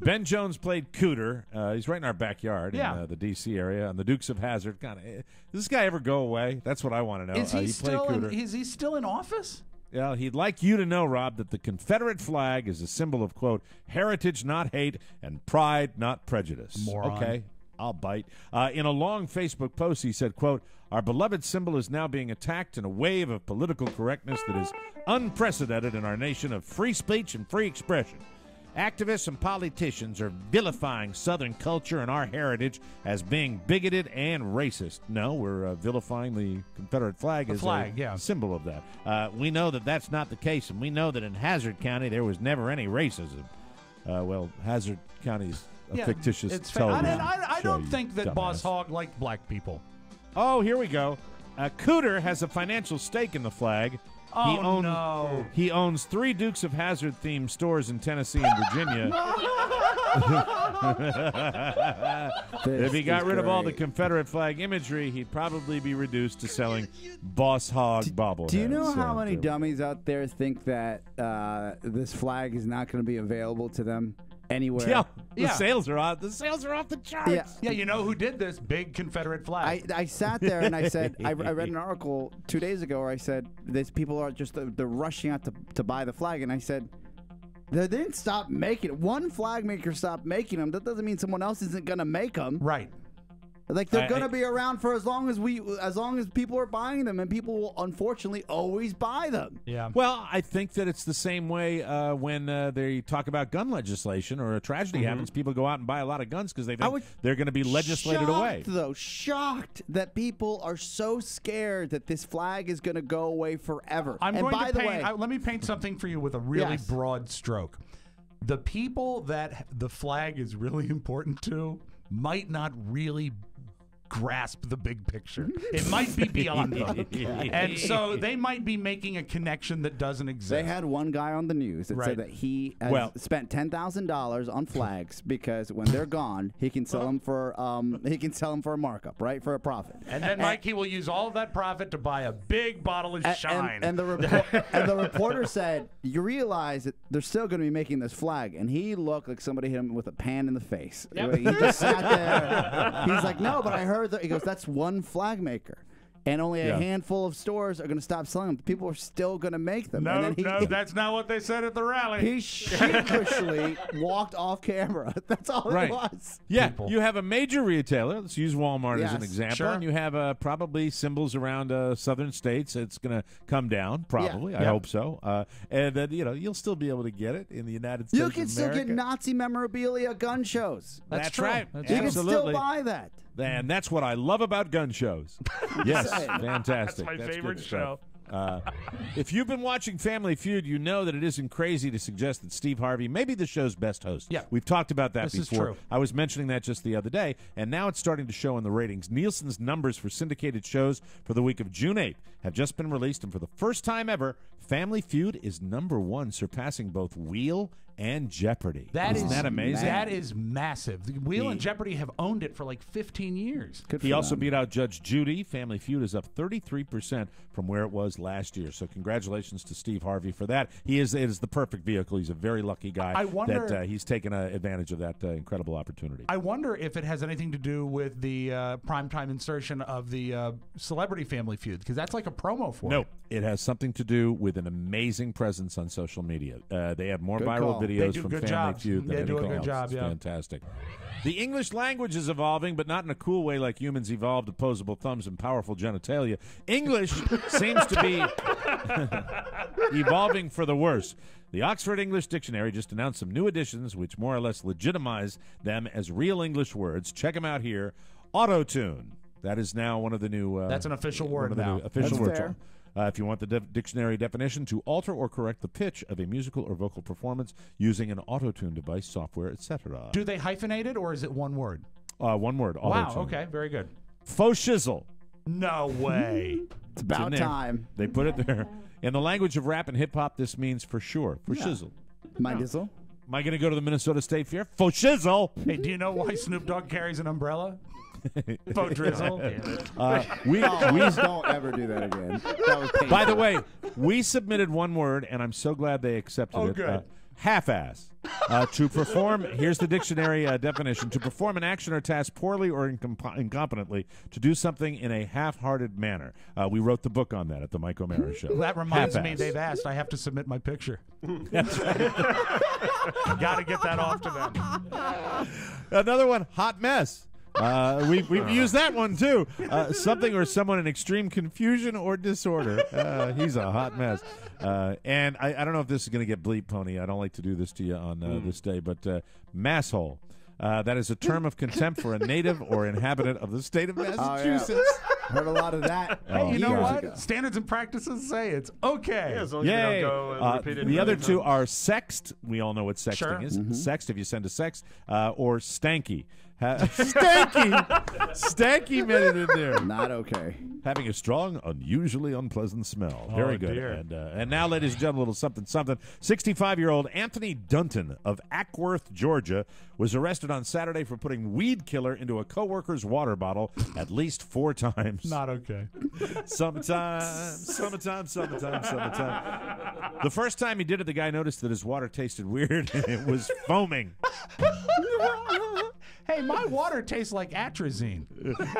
Ben Jones played Cooter. He's right in our backyard Yeah. in the D.C. area on the Dukes of Hazzard. God, does this guy ever go away? That's what I want to know. Is he played still Cooter. is he still in office? Yeah, he'd like you to know, Rob, that the Confederate flag is a symbol of, quote, heritage, not hate, and pride, not prejudice. Moron. Okay, I'll bite. In a long Facebook post, he said, quote, our beloved symbol is now being attacked in a wave of political correctness that is unprecedented in our nation of free speech and free expression. Activists and politicians are vilifying Southern culture and our heritage as being bigoted and racist. No, we're vilifying the Confederate flag as a symbol of that. We know that that's not the case, and we know that in Hazard County there was never any racism. Well, Hazard County's a fictitious it's television I show, don't you think that dumbass. Boss Hogg liked black people. Oh, here we go. Cooter has a financial stake in the flag. Oh, no. He owns 3 Dukes of Hazzard-themed stores in Tennessee and Virginia. If he got rid of all the Confederate flag imagery, he'd probably be reduced to selling Boss Hogg bobbleheads. Do you know how many dummies out there think that this flag is not going to be available to them anywhere? Yeah, the sales are off. The sales are off the charts. Yeah, you know who did this? Big Confederate flag. I sat there and I said, I read an article 2 days ago where I said, these people are just, they're rushing out to buy the flag. And I said, they didn't stop making it. One flag maker stopped making them. That doesn't mean someone else isn't going to make them. Right. Like they're going to be around for as long as people are buying them, and people will unfortunately always buy them. Yeah. Well, I think that it's the same way when they talk about gun legislation or a tragedy happens. People go out and buy a lot of guns because they think they're going to be legislated away. Shocked that people are so scared that this flag is going to go away forever. Let me paint something for you with a really broad stroke. The people that the flag is really important to might not really grasp the big picture. It might be beyond them. And so they might be making a connection that doesn't exist. They had one guy on the news that said that he has spent $10,000 on flags because when they're gone, he can sell them for a markup, right, for a profit. And then Mike, he will use all of that profit to buy a big bottle of Shine. And the reporter said, "You realize that they're still going to be making this flag?" And he looked like somebody hit him with a pan in the face. Yep. He just sat there. He's like, "No, but I heard." He goes, that's one flag maker. And only a handful of stores are going to stop selling them. People are still going to make them. No, that's not what they said at the rally. He sheepishly walked off camera. That's all it was. Yeah, you have a major retailer. Let's use Walmart as an example. Sure. And you have probably symbols around southern states. It's going to come down, probably. Yeah. I hope so. And then, you'll still be able to get it in the United States You can of still America. get Nazi memorabilia at gun shows. That's right. You can still buy that. And that's what I love about gun shows. Yes, fantastic. That's my favorite good stuff. If you've been watching Family Feud, you know that it isn't crazy to suggest that Steve Harvey may be the show's best host. Yeah. We've talked about that This before. is true. I was mentioning that just the other day, and now it's starting to show in the ratings. Nielsen's numbers for syndicated shows for the week of June 8th have just been released, and for the first time ever, Family Feud is #1, surpassing both Wheel and Jeopardy. Isn't that amazing? That is massive. Wheel and Jeopardy have owned it for like 15 years. He also beat out Judge Judy. Family Feud is up 33% from where it was last year. So congratulations to Steve Harvey for that. It is the perfect vehicle. He's a very lucky guy. I wonder that he's taken advantage of that incredible opportunity. I wonder if it has anything to do with the primetime insertion of the Celebrity Family Feud, because that's like a promo for it. No, it has something to do with an amazing presence on social media. They have more viral videos from Family Feud than anything else. Job, it's fantastic. The English language is evolving, but not in a cool way like humans evolved opposable thumbs and powerful genitalia. English seems to be evolving for the worse. The Oxford English Dictionary just announced some new additions which more or less legitimize them as real English words. Check them out here. Auto-tune. That is now one of the new... that's an official word now. Official That's words. fair. If you want the dictionary definition, to alter or correct the pitch of a musical or vocal performance using an auto-tune device, software, etc. Do they hyphenate it, or is it one word? One word, auto-tune. Wow, okay, very good. Faux shizzle. No way. It's about time. They put it there. In the language of rap and hip-hop, this means for sure. For shizzle. My dizzle? Am I going to go to the Minnesota State Fair? Faux shizzle. Hey, do you know why Snoop Dogg carries an umbrella? Faux drizzle. We don't ever do that again. That was painful. By the way, we submitted one word, and I'm so glad they accepted it. Good. Half-ass. To perform, here's the dictionary definition, to perform an action or task poorly or incompetently, to do something in a half-hearted manner. We wrote the book on that at the Mike O'Mara Show. That reminds me, Half-ass. they've asked. I have to submit my picture. Got to get that off to them. Another one, hot mess. We've used that one too. Something or someone in extreme confusion or disorder. He's a hot mess. And I don't know if this is going to get bleep, Pony. I don't like to do this to you on this day, but masshole. That is a term of contempt for a native or inhabitant of the state of Massachusetts. Heard a lot of that. Hey, you know what? Ago. Standards and practices say it's okay. Yeah, as long as you don't go and repeat it. The other two are sext. We all know what sexting Sure. is. Sext, if you send a sext, or stanky. Stanky made it in there. Not okay. Having a strong, unusually unpleasant smell. Very good. Dear. And now, ladies and gentlemen, a little something, something. 65-year-old Anthony Dunton of Ackworth, Georgia, was arrested on Saturday for putting weed killer into a coworker's water bottle at least 4 times. Not okay. Sometimes. The first time he did it, the guy noticed that his water tasted weird and it was foaming. Hey, my water tastes like atrazine.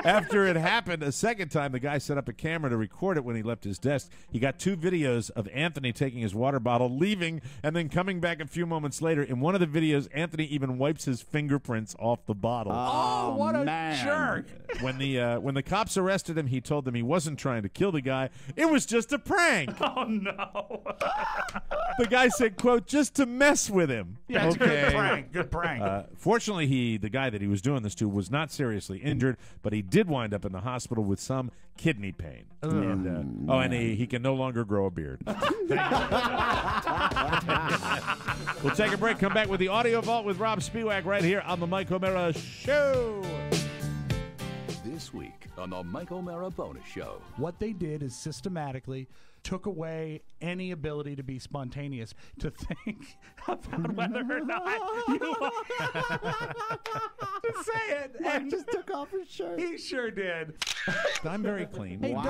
After it happened a second time, the guy set up a camera to record it when he left his desk. He got 2 videos of Anthony taking his water bottle, leaving, and then coming back a few moments later. In one of the videos, Anthony even wipes his fingerprints off the bottle. Oh, what a jerk. When the cops arrested him, he told them he wasn't trying to kill the guy. It was just a prank. Oh, no. The guy said, quote, just to mess with him. Yeah, it's a good prank. Good prank. Fortunately, the guy that he was doing this to was not seriously injured, but he did wind up in the hospital with some kidney pain. And he can no longer grow a beard. We'll take a break, come back with the Audio Vault with Rob Spiewak right here on the Mike O'Mara Show. This week on the Mike O'Mara Bonus Show. What they did is systematically took away any ability to be spontaneous, to think about whether or not you say it. And just took off his shirt. He sure did. I'm very clean. Hey, Wow.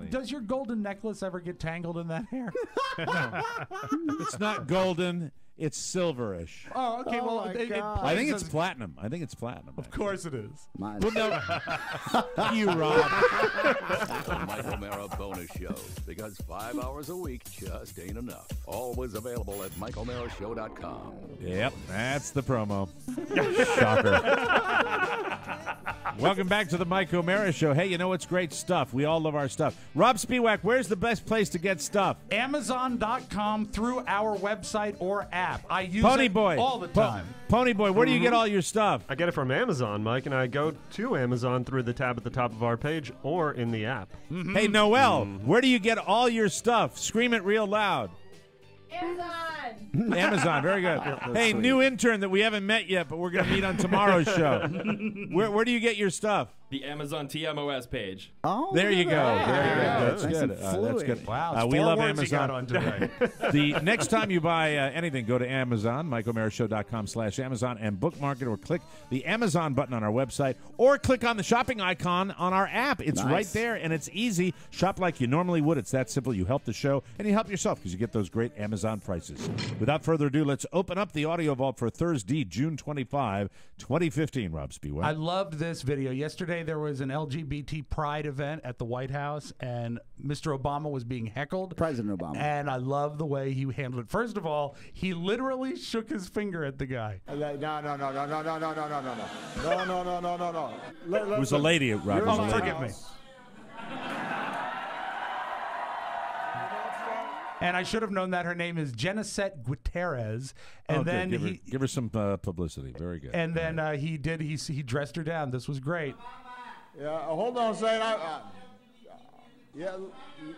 does your golden necklace ever get tangled in that hair? No. It's not golden. It's silverish. Oh, okay. Oh, Well, my it God. I think it's plays as- platinum. Of course it is. Mine. Well, no. You, Rob. The Mike O'Mara Bonus Show. Because 5 hours a week just ain't enough. Always available at MikeO'MaraShow.com. Yep, that's the promo. Shocker. Welcome back to the Mike O'Mara Show. Hey, you know what's great stuff? We all love our stuff. Rob Spiewak, where's the best place to get stuff? Amazon.com through our website or app. I use Pony it Boy. all the time. Pony Boy, where do you get all your stuff? I get it from Amazon, Mike, and I go to Amazon through the tab at the top of our page or in the app. Hey, Noel, where do you get all your stuff? Scream it real loud. Amazon. Amazon, very good. Hey, new intern that we haven't met yet, but we're going to meet on tomorrow's show. Where do you get your stuff? the Amazon TMOS page. Oh, there you go. That's Nice good. and That's good. fluid. Wow, we four love words you Amazon. got on today. The next time you buy anything, go to Amazon, MikeOMaraShow.com/Amazon, and bookmark it, or click the Amazon button on our website, or click on the shopping icon on our app. It's right there, and it's easy. Shop like you normally would. It's that simple. You help the show, and you help yourself because you get those great Amazon prices. Without further ado, let's open up the audio vault for Thursday, June 25, 2015. Rob Spiewak. I loved this video. Yesterday there was an LGBT pride event at the White House, and Mr. Obama was being heckled. President Obama. And I love the way he handled it. First of all, he literally shook his finger at the guy. No. It was a lady, Rob. Oh, forgive me. And I should have known that her name is Genesette Guterres. And then give her some publicity. Very good. And then he dressed her down. This was great. Yeah, hold on a second.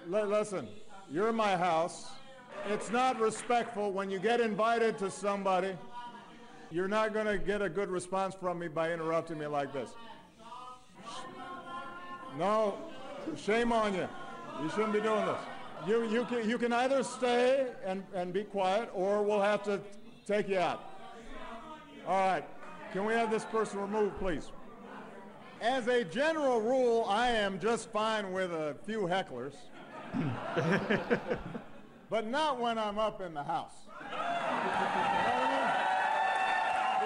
Listen, you're in my house. It's not respectful when you get invited to somebody. You're not going to get a good response from me by interrupting me like this. No, shame on you. You shouldn't be doing this. You can either stay and be quiet, or we'll have to take you out. All right. Can we have this person removed, please? As a general rule, I am just fine with a few hecklers. But not when I'm up in the house. You know what I mean?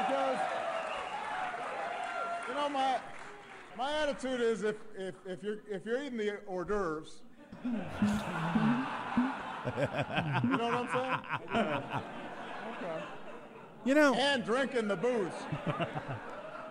Because, you know, my attitude is if you're eating the hors d'oeuvres, you know what I'm saying? Yeah. Okay. You know, and drinking the booze.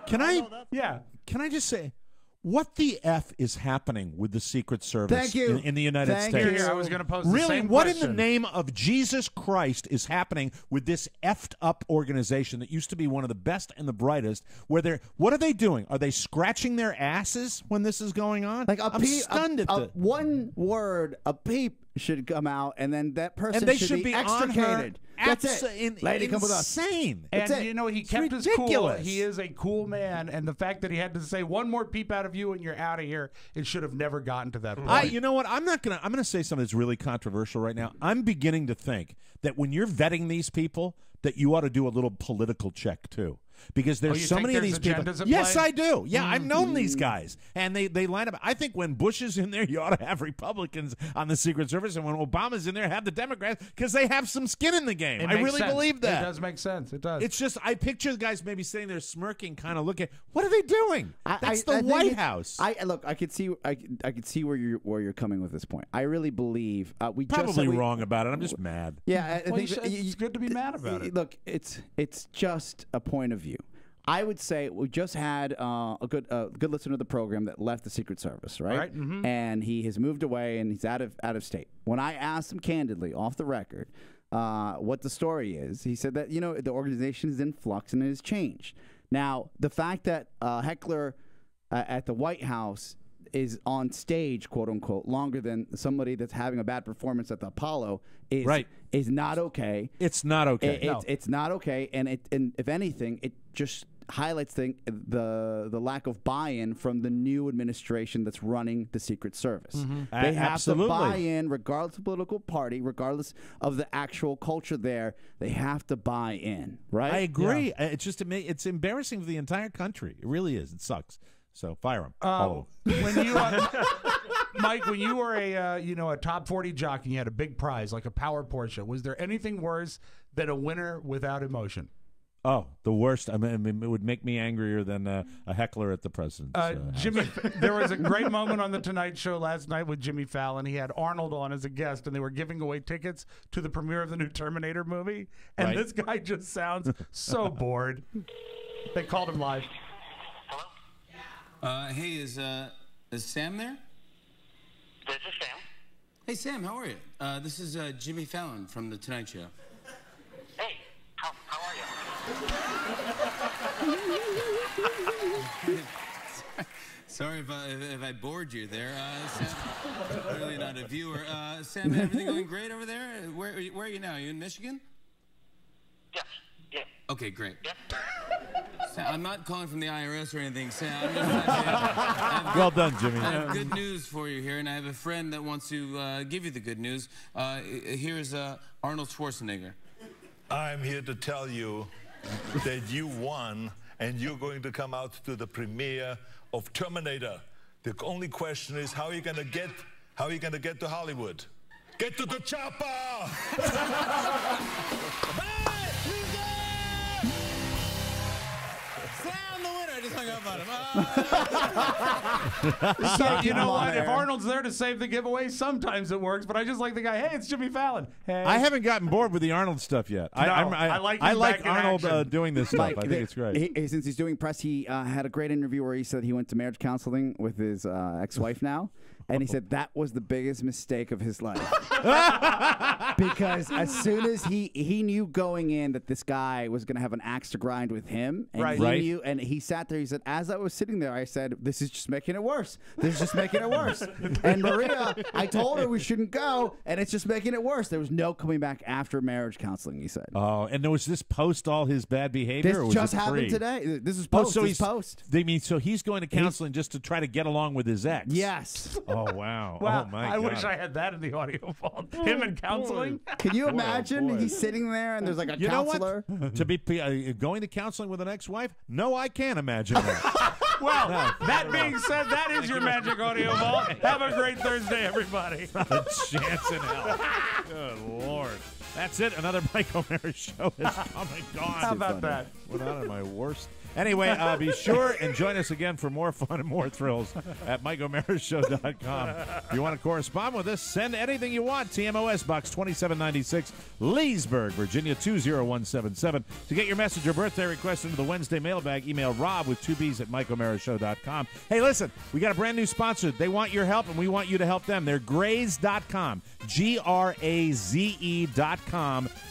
Can I just say, what the F is happening with the Secret Service Thank you. in the United States? I was going to pose the really, same what question. in the name of Jesus Christ is happening with this effed up organization that used to be one of the best and the brightest? What are they doing? Are they scratching their asses when this is going on? Like I'm stunned at one word, a peep should come out, and then that person and they should be extricated. That's it. Lady, come with us. Insane. And you know, he kept his cool. ridiculous. He is a cool man, and the fact that he had to say one more peep out of you and you're out of here, it should have never gotten to that point. You know what? I'm gonna say something that's really controversial right now. I'm beginning to think that when you're vetting these people, that you ought to do a little political check too. Because there's so many of these people. Yes, I do. Yeah, I've known these guys, and they line up. I think when Bush is in there, you ought to have Republicans on the Secret Service, and when Obama's in there, have the Democrats, because they have some skin in the game. I really believe that. It does make sense. It does. It's just I picture the guys maybe sitting there smirking, kind of looking. What are they doing? That's the White House. I could see where you're coming with this point. I really believe we probably wrong about it. I'm just mad. Yeah, I think it's good to be mad about it. Look, it's just a point of view. I would say we just had a good listener of the program that left the Secret Service, right? Mm-hmm. And he has moved away and he's out of state. When I asked him candidly, off the record, what the story is, he said that the organization is in flux and it has changed. Now, the fact that heckler at the White House is on stage, quote unquote, longer than somebody that's having a bad performance at the Apollo is not okay. It's not okay. It's not okay, and if anything, it just highlights the lack of buy-in from the new administration that's running the Secret Service. Mm-hmm. They have Absolutely. to buy in, regardless of political party, regardless of the actual culture there. They have to buy in, right? I agree. Yeah. It's just it's embarrassing for the entire country. It really is. It sucks. So fire them. All of them. When you, Mike, when you were a top 40 jockey, and you had a big prize like a Power Porsche. Was there anything worse than a winner without emotion? Oh, the worst. I mean, it would make me angrier than a heckler at the president's Jimmy, there was a great moment on the Tonight Show last night with Jimmy Fallon. He had Arnold on as a guest, and they were giving away tickets to the premiere of the new Terminator movie. And this guy just sounds so bored. They called him live. Hey, is Sam there? This is Sam. Hey, Sam, how are you? This is Jimmy Fallon from The Tonight Show. Hey, how are you? Sorry if I bored you there. Sam, clearly not a viewer. Sam, everything going great over there? Where are you now? Are you in Michigan? Yes. Yeah. Okay, great. Sam, I'm not calling from the IRS or anything, Sam. I'm just I have Well done, Jimmy. I have good news for you here, and I have a friend that wants to give you the good news. Here's Arnold Schwarzenegger. I'm here to tell you that you won, and you're going to come out to the premiere of Terminator. The only question is, how are you going to get to Hollywood? Get to the chopper! Sam, the winner! I just hung up on him. So, you know what? If Arnold's there to save the giveaway, sometimes it works, but I just like the guy, hey, it's Jimmy Fallon. Hey. I haven't gotten bored with the Arnold stuff yet. No, I like Arnold doing this stuff. I think it's great. Since he's doing press, he had a great interview where he said he went to marriage counseling with his ex-wife now. And he said that was the biggest mistake of his life. Because as soon as he knew going in that this guy was going to have an axe to grind with him, and he knew, and he sat there, he said, as I was sitting there, I said, this is just making it worse. This is just making it worse. And Maria, I told her we shouldn't go, and it's just making it worse. There was no coming back after marriage counseling, he said. Oh, and was this post all his bad behavior? This or was just this happened pre? today. This is post. So he's post. They mean so he's going to counseling just to try to get along with his ex. Yes. Oh wow. Wow. Oh my I God. wish I had that in the audio vault. Him in counseling. Can you imagine? He's sitting there and there's like a counselor. Know what? To be going to counseling with an ex-wife? No, I can't imagine that. Well, that being said, that is your magic audio vault. Have a great Thursday, everybody. Not a chance in hell. Good Lord. That's it. Another Mike O'Mara show has come and gone. How about that? Went out of my worst. Anyway, be sure and join us again for more fun and more thrills at MikeO'MaraShow.com. If you want to correspond with us, send anything you want. TMOS Box 2796, Leesburg, Virginia 20177. To get your message or birthday request into the Wednesday mailbag, email Rob with 2 B's at MikeO'MaraShow.com. Hey, listen, we got a brand new sponsor. They want your help, and we want you to help them. They're Graze.com, GRAZE.com.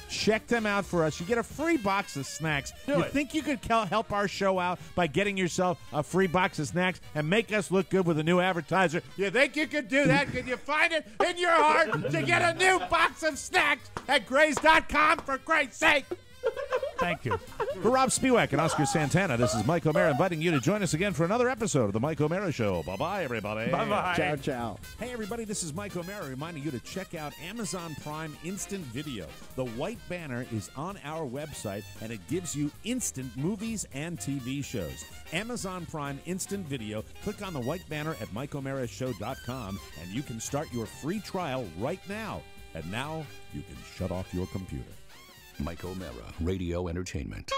Check them out for us. You get a free box of snacks. You think you could help our show out by getting yourself a free box of snacks and make us look good with a new advertiser? You think you could do that? Can you find it in your heart to get a new box of snacks at Graze.com, for Christ's sake? Thank you. For Rob Spiewak and Oscar Santana, this is Mike O'Mara inviting you to join us again for another episode of the Mike O'Mara Show. Bye-bye, everybody. Bye-bye. Ciao, ciao. Hey, everybody, this is Mike O'Mara reminding you to check out Amazon Prime Instant Video. The white banner is on our website, and it gives you instant movies and TV shows. Amazon Prime Instant Video. Click on the white banner at MikeO'MaraShow.com, and you can start your free trial right now. And now you can shut off your computer. Mike O'Mara, Radio Entertainment.